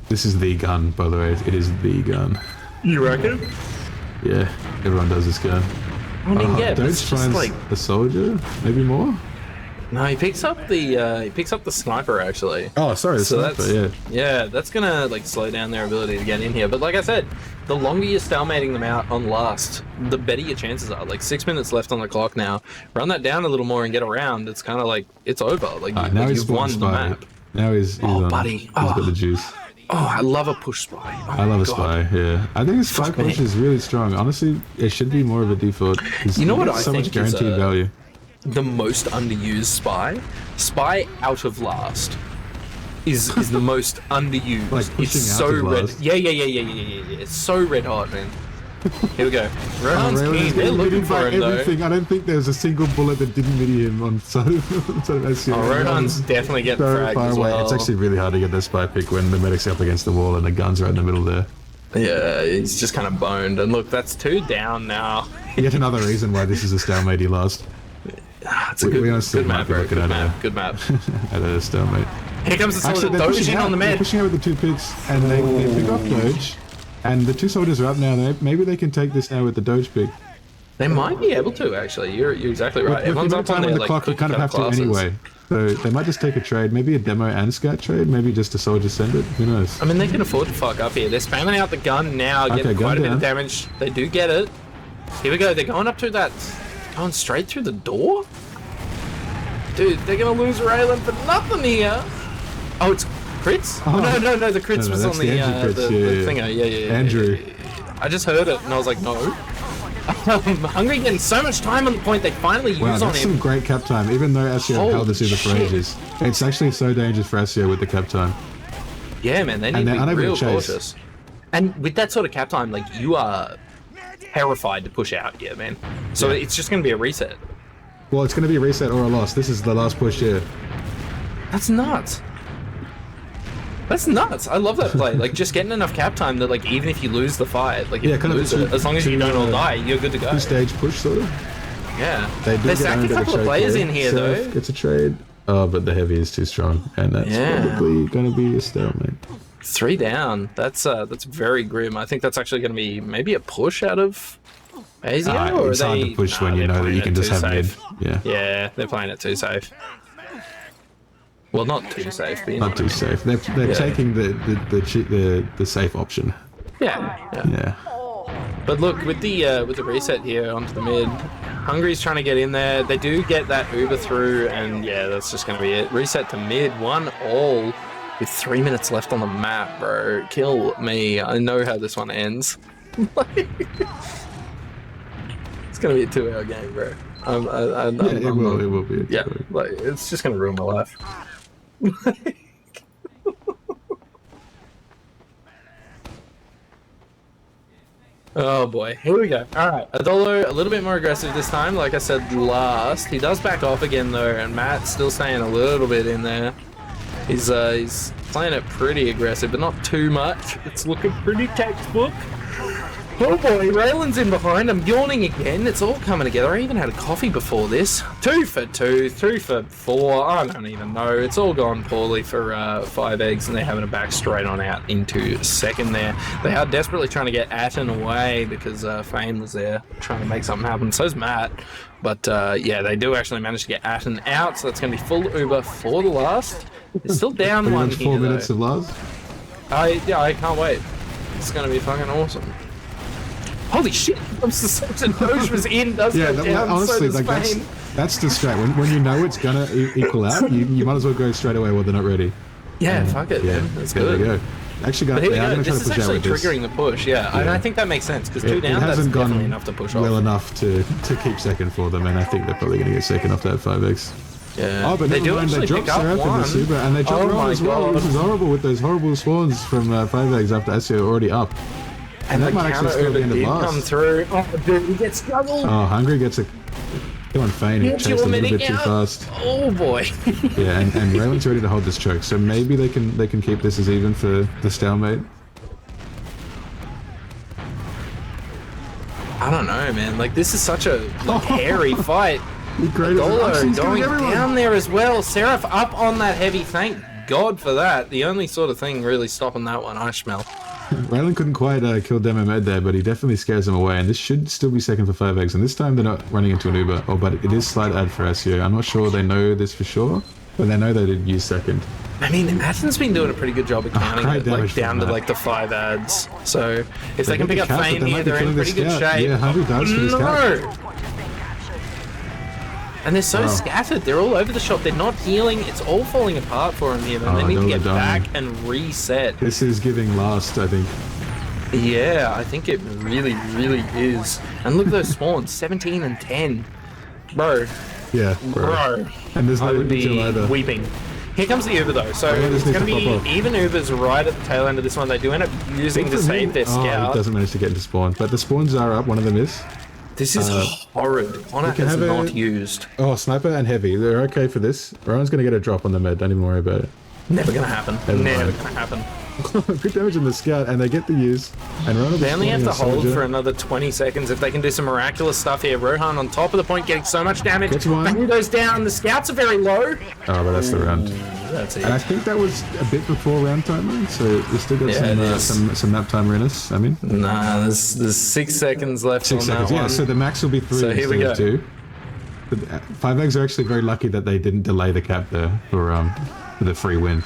This is the gun, by the way. It is the gun. You reckon? Yeah, everyone does this gun. I mean, yeah, but Doge it's just finds like... the soldier, maybe more? No, he picks up the sniper, actually. Oh, sorry, the sniper, Yeah, that's gonna, like, slow down their ability to get in here. But like I said, the longer you're stalemating them out on last, the better your chances are. Like, 6 minutes left on the clock now. Run that down a little more and get around. It's kind of like, it's over. Like, now you've won the map. Now he's on. Buddy. He's got the juice. Oh, I love a push spy. Oh, I love a spy, yeah. I think his spy push is really strong. Honestly, it should be more of a default. You know what I so think much guaranteed value. The most underused spy out of last is the most underused. Like pushing it's out so of red. last. Yeah. It's so red hot, man. Here we go. Rohan's keen. They're looking for him though. I don't think there was a single bullet that didn't midi him on side of ASIO. Oh, Rohan's definitely getting fragged as well. It's actually really hard to get that spy pick when the medic's up against the wall and the gun's right in the middle there. Yeah, he's just kind of boned. And look, that's 2 down now. Yet another reason why this is a stalemate last. It's a good map, bro. Good map. At a stalemate. Here comes the soldier. Doge in on the med. They're pushing out with the 2 picks, and they pick off Doge. And the 2 soldiers are up now. Maybe they can take this now with the Doge pick. They might be able to, actually. You're exactly right. Everyone's up on the clock. You kind of have to anyway. So they might just take a trade. Maybe a demo and scat trade. Maybe just a soldier send it. Who knows? I mean, they can afford to fuck up here. They're spamming out the gun now, getting quite a bit of damage. They do get it. Here we go. They're going up to that. Going straight through the door? Dude, they're going to lose Raylan for nothing here. Oh, it's crits? Oh, no. The crits was on the thinger. Yeah. Andrew. I just heard it and I was like, no. Hungry getting so much time on the point they finally use on him. That's some great cap time, even though ASIO held this Uber for ages. It's actually so dangerous for ASIO with the cap time. Yeah, man, they need to be real cautious. And with that sort of cap time, like, you are terrified to push out here, man. So it's just going to be a reset. Well, it's going to be a reset or a loss. This is the last push here. That's nuts. I love that play. Like, just getting enough cap time that, like, even if you lose the fight, like, if you lose it, as long as you don't all die, you're good to go. 2-stage push, sort of. Yeah. They stacked a couple of players in here, though. Gets a trade. Oh, but the heavy is too strong, and that's probably going to be a stalemate. 3 down. That's very grim. I think that's actually going to be maybe a push out of ASIO, or it's hard to push when you know that you can just have mid. Yeah, they're playing it too safe. Well, not too safe, but not too safe. They're taking the safe option. Yeah. But look, with the reset here onto the mid, Hungry's trying to get in there. They do get that Uber through, and yeah, that's just going to be it. Reset to mid, 1-all with 3 minutes left on the map, bro. Kill me. I know how this one ends. It's going to be a 2-hour game, bro. It will be. Yeah, like, it's just going to ruin my life. Oh boy, here we go. Alright, Adolo a little bit more aggressive this time, like I said last. He does back off again though, and Matt's still staying a little bit in there. He's playing it pretty aggressive, but not too much. It's looking pretty textbook. Oh boy, Raylan's in behind. I'm yawning again. It's all coming together. I even had a coffee before this. 2 for 2, 3 for 4. I don't even know. It's all gone poorly for 5 eggs, and they're having to back straight on out into second there. They are desperately trying to get Atten away because Fane was there trying to make something happen. So's Matt. But yeah, they do actually manage to get Atten out, so that's going to be full Uber for the last. It's still down 1 here, 4 minutes of last? I can't wait. It's going to be fucking awesome. Holy shit! I'm so Doge was in, doesn't it? Yeah, honestly, like that's the strat. When you know it's gonna equal out, you might as well go straight away while they're not ready. Yeah, fuck it. Yeah, that's good. There you go. Actually, they're going to try to push out with this. This is actually triggering the push. Yeah, and I think that makes sense because 2 down. That's definitely enough to push off. Well enough to keep second for them, and I think they're probably going to get second off that 5x. Yeah. Oh, but they never mind, they drop Seraph in the Super, and they drop Roll as well. This is horrible with those horrible spawns from 5x after ASIO already up. And that might actually still be in the last. Come through. Oh, dude, he gets struggled. Oh, Hungry gets a... Come on, Fane. He chased a little bit too fast. Oh, boy. Yeah, and Raylan's ready to hold this choke, so maybe they can keep this as even for the stalemate. I don't know, man. Like, this is such a hairy fight. Dolo going down there as well. Seraph up on that heavy. Thank God for that. The only sort of thing really stopping that one, I smell. Rylan couldn't quite kill Demo Med there, but he definitely scares them away, and this should still be second for 5x, and this time they're not running into an Uber. Oh, but it is slight ad for ASIO. I'm not sure they know this for sure, but they know they did use second. I mean, Aten's been doing a pretty good job of counting it, like down to that. like the 5 ads. So if they can pick up Fame here, they're in pretty good shape. Yeah, 100 does for this cap. And they're so scattered. They're all over the shop. They're not healing. It's all falling apart for them here. They need to get back and reset. This is giving last, I think. Yeah, I think it really, really is. And look at those spawns, 17 and 10. Bro. Yeah, bro. And there's no I would be either. weeping. Here comes the Uber though, so it's going to be even Ubers right at the tail end of this one. They do end up using to save their scout. It doesn't manage to get into spawn, but the spawns are up, one of them is. This is horrid. Connor has not used. Oh, sniper and heavy. They're okay for this. Rowan's going to get a drop on the med. Don't even worry about it. Never going to happen. Never going to happen. Good damage on the scout, and they get the use. And Rowan they only have to hold for another 20 seconds if they can do some miraculous stuff here. Rohan on top of the point, getting so much damage. Bang goes down. The scouts are very low. Oh, but that's the round. That's it. And I think that was a bit before round time, so we still got some map time readiness. I mean, nah, there's 6 seconds left. 6 seconds. Yeah, so the max will be 3 so here we go. 2. But 5x are actually very lucky that they didn't delay the cap there for the free win.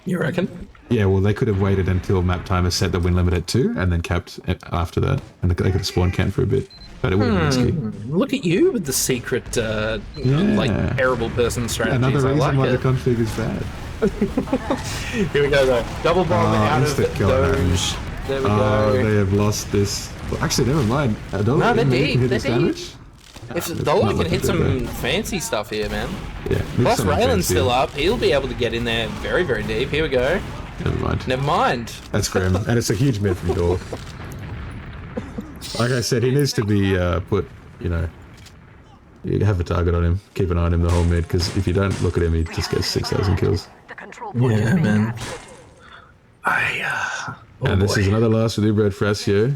You reckon? Yeah, well, they could have waited until map timer set the win limit at 2 and then capped after that, and they could have spawned camp for a bit. But it would have been risky. Look at you with the secret, like, terrible person strategies. Another reason like why the config is bad. Here we go, though. Double bomb out of the Doge. There we go. They have lost this. Well, actually, never mind. No, they're deep. They're deep. Damage? If Dolo can hit some fancy stuff here, man. Yeah. Plus, Raylan's still up. He'll be able to get in there very, very deep. Here we go. Never mind. Never mind. That's grim. And it's a huge mid from Dor. Like I said, he needs to be put, you have a target on him. Keep an eye on him the whole mid, because if you don't look at him, he just gets 6,000 kills. Yeah, man. And this is another last with Ubred for ASIO.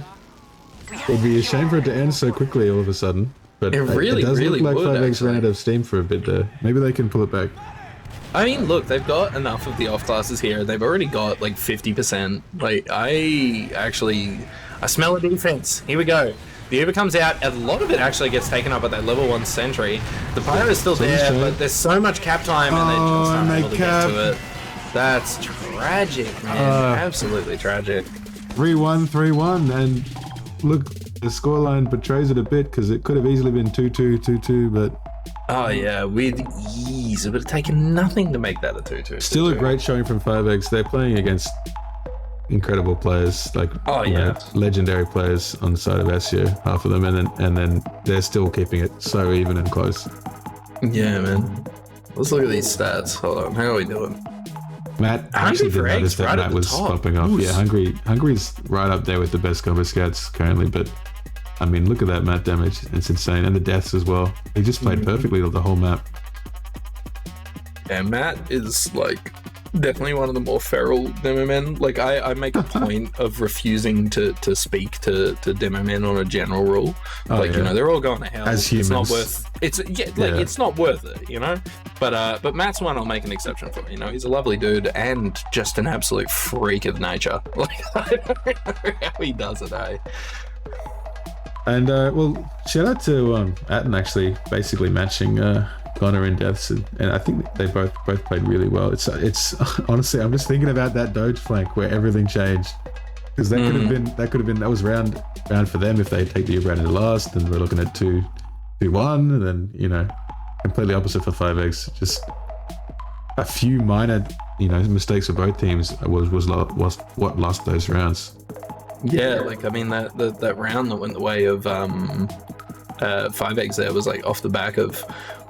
It would be a shame for it to end so quickly all of a sudden. But it really, does really look like would, 5x ran out of steam for a bit there. Maybe they can pull it back. I mean, look, they've got enough of the off classes here. They've already got like 50%. Like, I smell a defense. Here we go. The Uber comes out. A lot of it actually gets taken up by that level 1 sentry. The Pyro is still there, but there's so much cap time, and they just aren't able to get to it. That's tragic, man. Absolutely tragic. 3-1, 3-1, and look, the scoreline betrays it a bit, because it could have easily been 2-2, 2-2, but... Oh yeah, with ease. It would have taken nothing to make that a 2-2. Still a great showing from 5x. They're playing against incredible players, like legendary players on the side of ASIO, half of them, and then they're still keeping it so even and close. Yeah, man. Let's look at these stats. Hold on, how are we doing? Matt actually did notice that Matt was popping off. Yeah, Hungry's right up there with the best combo scouts currently, but I mean, look at that Matt damage. It's insane. And the deaths as well. He just played perfectly the whole map. Yeah, Matt is like definitely one of the more feral demo men. Like I make a point of refusing to speak to demo men on a general rule. They're all going to hell. As humans. It's not worth it's not worth it, But Matt's one I'll make an exception for. He's a lovely dude and just an absolute freak of nature. Like I don't know how he does it, eh? And well, shout out to Atten actually basically matching Connor in deaths, and I think they both played really well. It's honestly, I'm just thinking about that Doge flank where everything changed, because that was round for them if they take the Uber in the last, and we're looking at 2-1, and then completely opposite for 5x. Just a few minor mistakes for both teams was what lost those rounds. Yeah, that round that went the way of 5x there was like off the back of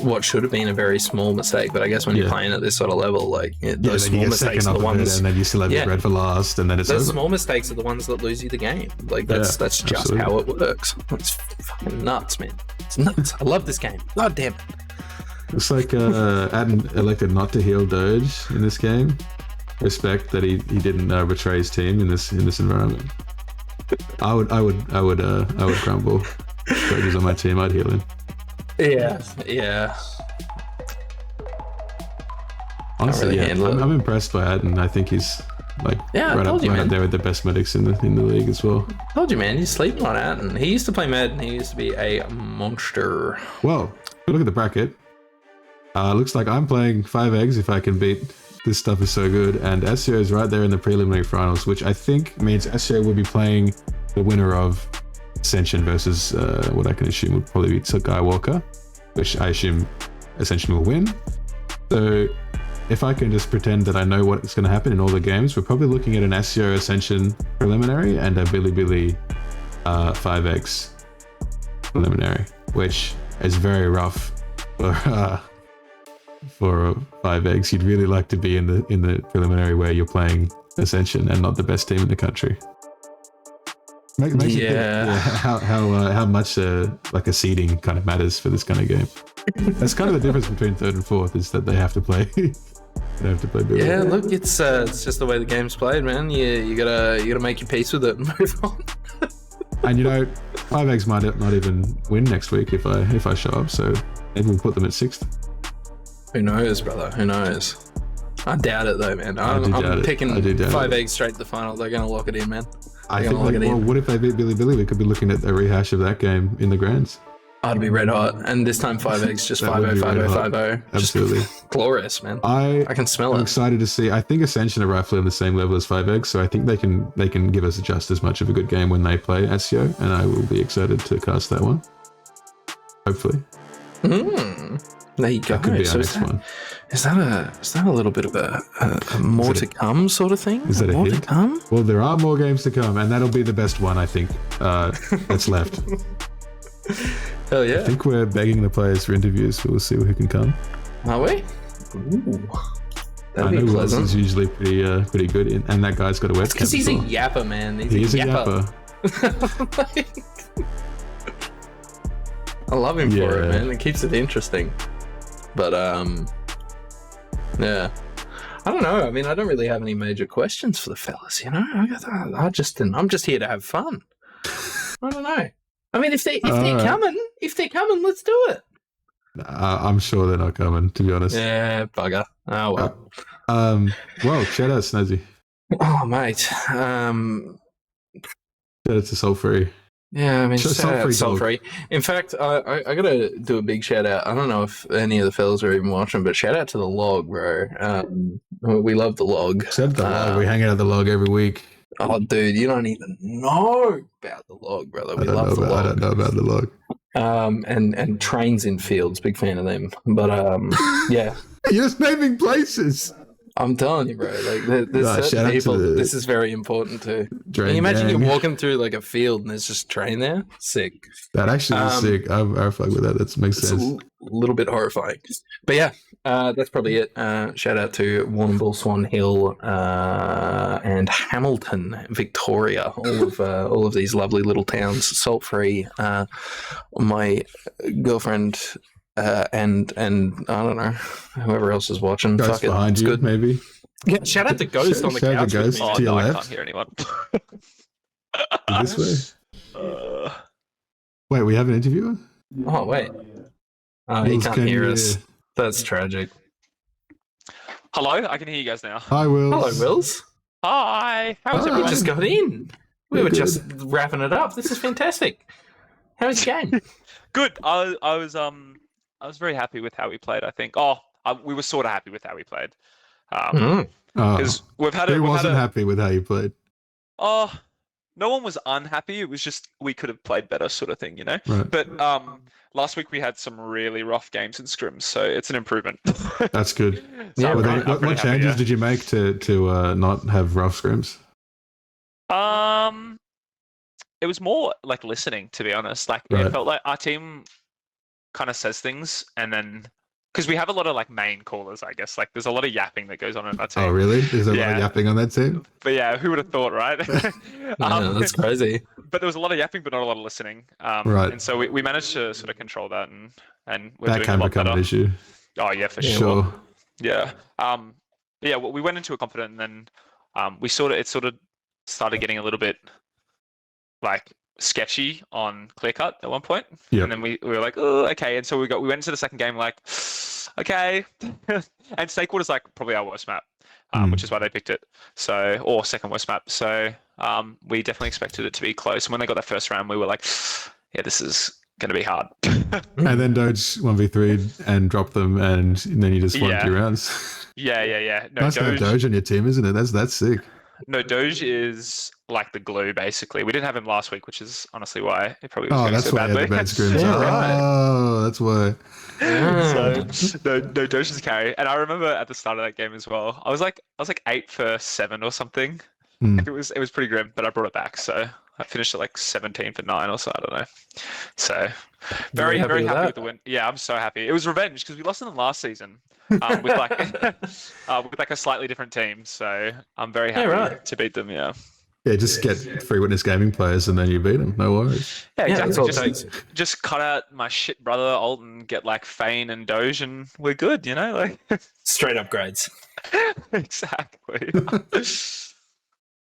what should have been a very small mistake. But I guess when you're playing at this sort of level, those small mistakes are the ones, and then you still have your bread for last, and then it's those small mistakes are the ones that lose you the game. Like that's just absolutely how it works. It's fucking nuts, man. It's nuts. I love this game. God damn it. Looks like Adam elected not to heal Doge in this game. Respect that he didn't betray his team in this environment. I would crumble. Doge is on my team. I'd heal him. Yeah. Honestly, I'm impressed by Adam. I think he's Like Yeah, I right told you, man. up there with the best medics in the league as well. Told you, man. You're sleeping on it. And he used to play med, and he used to be a monster. Well, look at the bracket. Looks like I'm playing 5 eggs if I can beat this stuff is so good, and ASIO is right there in the preliminary finals, which I think means ASIO will be playing the winner of Ascension versus what I can assume would probably be Skywalker, which I assume Ascension will win. So if I can just pretend that I know what's going to happen in all the games, we're probably looking at an ASIO Ascension preliminary and a Bilibili 5x preliminary, which is very rough for 5 eggs. You'd really like to be in the preliminary where you're playing Ascension and not the best team in the country. Makes you think, how much like a seeding kind of matters for this kind of game. That's kind of the difference between third and fourth, is that they have to play. They have to play Billy. Yeah, look, it's just the way the game's played, man. You gotta make your peace with it and move on. And 5 eggs might not even win next week if I show up, so maybe we'll put them at 6th. Who knows, brother? Who knows? I doubt it though, man. I'm picking 5 eggs straight to the final. They're gonna lock it in, man. I think. What if they beat Billy? We could be looking at a rehash of that game in the grands. I'd be red hot, and this time 5 eggs just 5-0, 5-0, 5-0. Absolutely glorious, man. I can smell it. I'm excited to see. I think Ascension are roughly on the same level as 5 eggs, so I think they can give us just as much of a good game when they play ASIO, and I will be excited to cast that one. Hopefully. There you go. That could be our next one. Is that a little bit of a more to come sort of thing? Is that more hint? to come? Well, there are more games to come, and that'll be the best one, I think, that's left. Hell yeah. I think we're begging the players for interviews, so we'll see who can come. Are we? Ooh. That'll be pleasant. Wells is usually pretty good, and that guy's got a webcam. Because he's a yapper, man. He's a yapper. I love him for it, man. It keeps it interesting. But yeah, I don't know. I mean, I don't really have any major questions for the fellas. I'm just here to have fun. I don't know. I mean, if they're coming, let's do it. I'm sure they're not coming, to be honest. Yeah, bugger. Oh well. Well, shout out Snazzy. Oh mate. Shout out to Soul Free. Yeah, I mean, shout out Soul Free. In fact, I gotta do a big shout out. I don't know if any of the fellas are even watching, but shout out to the log, bro. We love the log. Shout out the log. We hang out at the log every week. Oh, dude, you don't even know about the log, brother. We love the log. I don't know about the log. And trains in fields, big fan of them. But yeah. You're just naming places. I'm telling you, bro. Like, there's certain people. This is very important too. Can you imagine you're walking through like a field and there's just a train there? Sick. That actually is sick. I fuck with that. That makes sense. A little bit horrifying, but yeah, that's probably it. Shout out to Warrnambool, Swan Hill, and Hamilton, Victoria. All of these lovely little towns. Salt free. My girlfriend. And I don't know, whoever else is watching. Ghost behind you, good. Maybe. Yeah, shout out to Ghost on the couch. Ghost to your left. I can't hear anyone. This way. Wait, we have an interviewer? Oh wait. He can't hear us. That's tragic. Hello, I can hear you guys now. Hi, Wills. Hello, Wills. Hi. How was everyone? We just got in. We were just wrapping it up. This is fantastic. How was your game? Good. I was very happy with how we played, I think. We were sort of happy with how we played. Because we've had Who wasn't happy with how you played? No one was unhappy. It was just we could have played better, sort of thing, Right. But last week we had some really rough games and scrims, so it's an improvement. That's good. Yeah. What changes did you make to not have rough scrims? It was more like listening, to be honest. Like it felt like our team kind of says things, and then because we have a lot of like main callers, I guess. Like there's a lot of yapping that goes on in our team. Oh, really? Is there a lot of yapping on that team? But yeah, who would have thought, right? That's crazy. But there was a lot of yapping, but not a lot of listening. Right. And so we managed to sort of control that, and we're that doing can a lot become better. an issue. Oh yeah, for sure. Yeah. Yeah. Well, we went into it confident, and then it sort of started getting a little bit like sketchy on Clearcut at one point. Yep. And then we were like, oh, okay. And so we went into the second game like, okay. And Snakewater's like probably our worst map, which is why they picked it. So, or second worst map. So we definitely expected it to be close. And when they got that first round, we were like, yeah, this is going to be hard. And then Doge 1v3 and drop them, and then you just won 2 rounds. Yeah. No, nice to have Doge on your team, isn't it? That's sick. No, Doge is like the glue, basically. We didn't have him last week, which is honestly why it probably was going that's so why badly. the bad scrims. right. Oh, that's why. So no, Doge is carry. And I remember at the start of that game as well, I was like 8 for 7 or something. Like it was pretty grim, but I brought it back. So I finished at like 17 for 9 or so. I don't know. So very happy with the win. Yeah, I'm so happy. It was revenge because we lost in the last season with like with like a slightly different team. So I'm very happy to beat them. Yeah. Yeah, just get Free Witness Gaming players and then you beat them. No worries. Yeah, exactly. That's all it takes. Just cut out my shit brother Alton, get like Fane and Doge, and we're good. You know, like Straight upgrades. Exactly.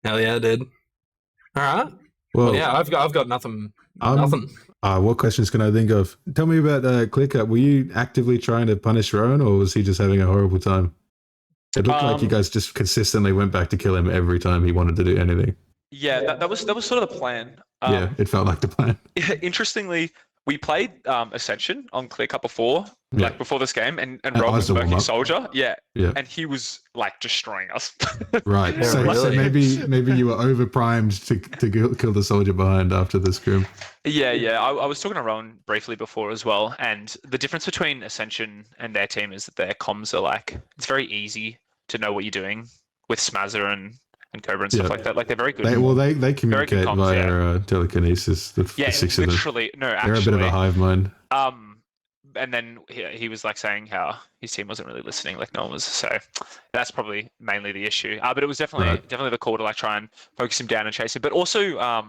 Hell yeah, dude. All right. Well, yeah, I've got nothing. Nothing. What questions can I think of? Tell me about Clearcut. Were you actively trying to punish Rowan, or was he just having a horrible time? It looked like you guys just consistently went back to kill him every time he wanted to do anything. Yeah, that was sort of the plan. Yeah, it felt like the plan. Interestingly, we played Ascension on Clearcut before, like before this game, and Rob was warm working up. Soldier. Yeah, Yeah. and he was like destroying us. Right. Yeah, So really. maybe you were over primed to kill the soldier behind after the scrim. Yeah. I was talking to Rowan briefly before as well, and the difference between Ascension and their team is that their comms are like, it's very easy to know what you're doing with Smazzer and Cobra and stuff like that. Like they're very good. They communicate comms, via telekinesis. The 6 of them. literally. No, They're actually, a bit of a hive mind. And then he was like saying how his team wasn't really listening like no one was. So that's probably mainly the issue. But it was definitely the call to like try and focus him down and chase him. But also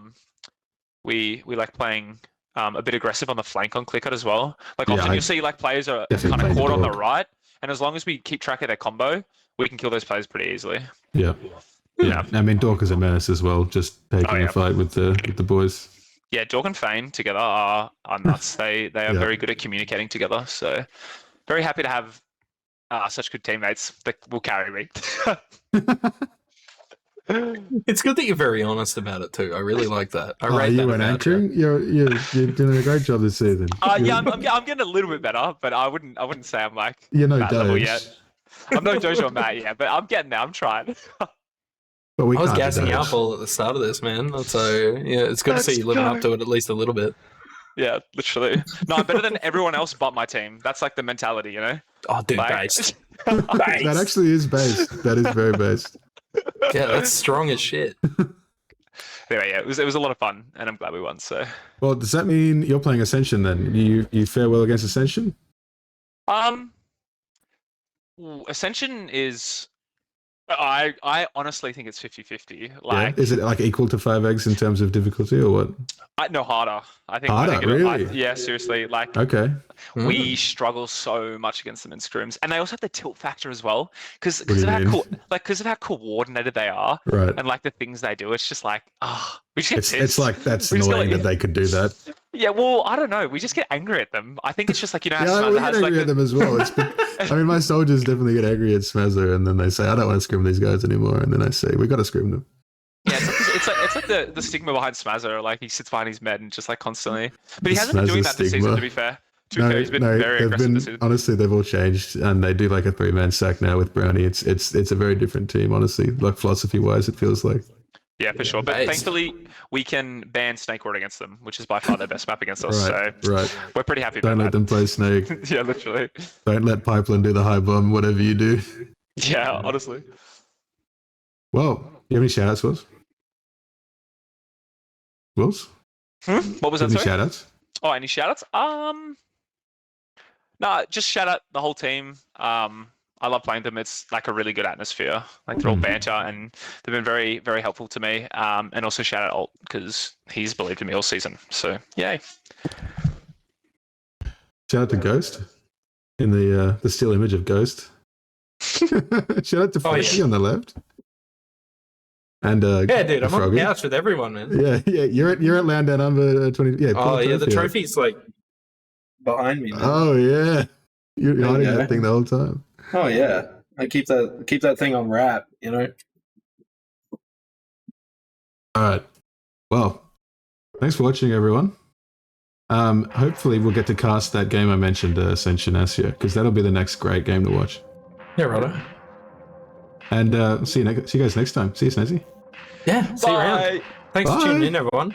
we like playing a bit aggressive on the flank on Clearcut as well. Like often you'll see like players are kind of caught on the right, and as long as we keep track of their combo, we can kill those players pretty easily. Yeah. Yeah. I mean, Dork is a menace as well, just taking a fight with the boys. Yeah, Dork and Fane together are nuts. They are very good at communicating together. So very happy to have such good teammates that will carry me. It's good that you're very honest about it too. I really like that. I rate you that went about anchoring. You're doing a great job this season. Yeah, I'm getting a little bit better, but I wouldn't say I'm like you're no that level Doge yet. I'm no Doge or Matt yet, but I'm getting there. I'm trying. But we I was can't gassing do you Doge. up all at the start of this, man. So yeah, it's good to see you living up to it at least a little bit. Yeah, literally. No, I'm better than everyone else but my team. That's like the mentality, you know? Oh, dude, Like- based. That actually is based. That is very based. Yeah, that's strong as shit. Anyway, yeah, it was a lot of fun, and I'm glad we won. So, Well, does that mean you're playing Ascension then? You fare well against Ascension? Ascension is. I honestly think it's 50-50. Like, Is it like equal to 5 eggs in terms of difficulty or what? no, harder. I think Harder, really? yeah, seriously. Like, Okay. we struggle so much against them in scrims, and they also have the tilt factor as well, because do you mean? of how coordinated they are, Right. and like the things they do. It's just like, we just get It's pissed. like that's We just annoying get, that they could do that. Yeah, well, I don't know. We just get angry at them. I think it's just like, you know, how Yeah, Smazzer we has get like angry at them as well. I mean, my soldiers definitely get angry at Smazzer, and then they say, "I don't want to scrim these guys anymore." And then I say, "We got to scrim them." Yeah, it's like the stigma behind Smazzer. Like he sits behind his med and just like constantly. But he hasn't been doing that this season, to be fair. He's been very aggressive this season. Honestly, they've all changed, and they do like a 3-man sack now with Brownie. It's a very different team, honestly. Like philosophy-wise, it feels like. Yeah, for sure. But thankfully, we can ban Snakewater against them, which is by far their best map against us. Right. So we're pretty happy Don't about let that. them play Snake. Yeah, literally. Don't let Pipeline do the high bomb. Whatever you do. Yeah, honestly. Well, you have any shout-outs, Wills? Wills? What was that? Any Sorry? shout-outs? Oh, any shout-outs? No, just shout out the whole team. I love playing them. It's like a really good atmosphere. Like they're all banter, and they've been very, very helpful to me. And also shout out Alt because he's believed in me all season. So yay! Shout out to Ghost in the still image of Ghost. Shout out to Frankie on the left. And Yeah, dude, I'm on Froggy. the couch with everyone, man. Yeah. You're at Land Down Under 20. Yeah. Oh, yeah, the trophy. trophy's like behind me, man. Oh yeah, you're There you hiding go. that thing the whole time. Oh, yeah. I keep that thing on wrap, you know? All right. Well, thanks for watching, everyone. Hopefully we'll get to cast that game I mentioned, Ascension ASIO, because that'll be the next great game to watch. Yeah, righto. And see you guys next time. See you, Snazzy. Yeah, see you around. Thanks for tuning in, everyone.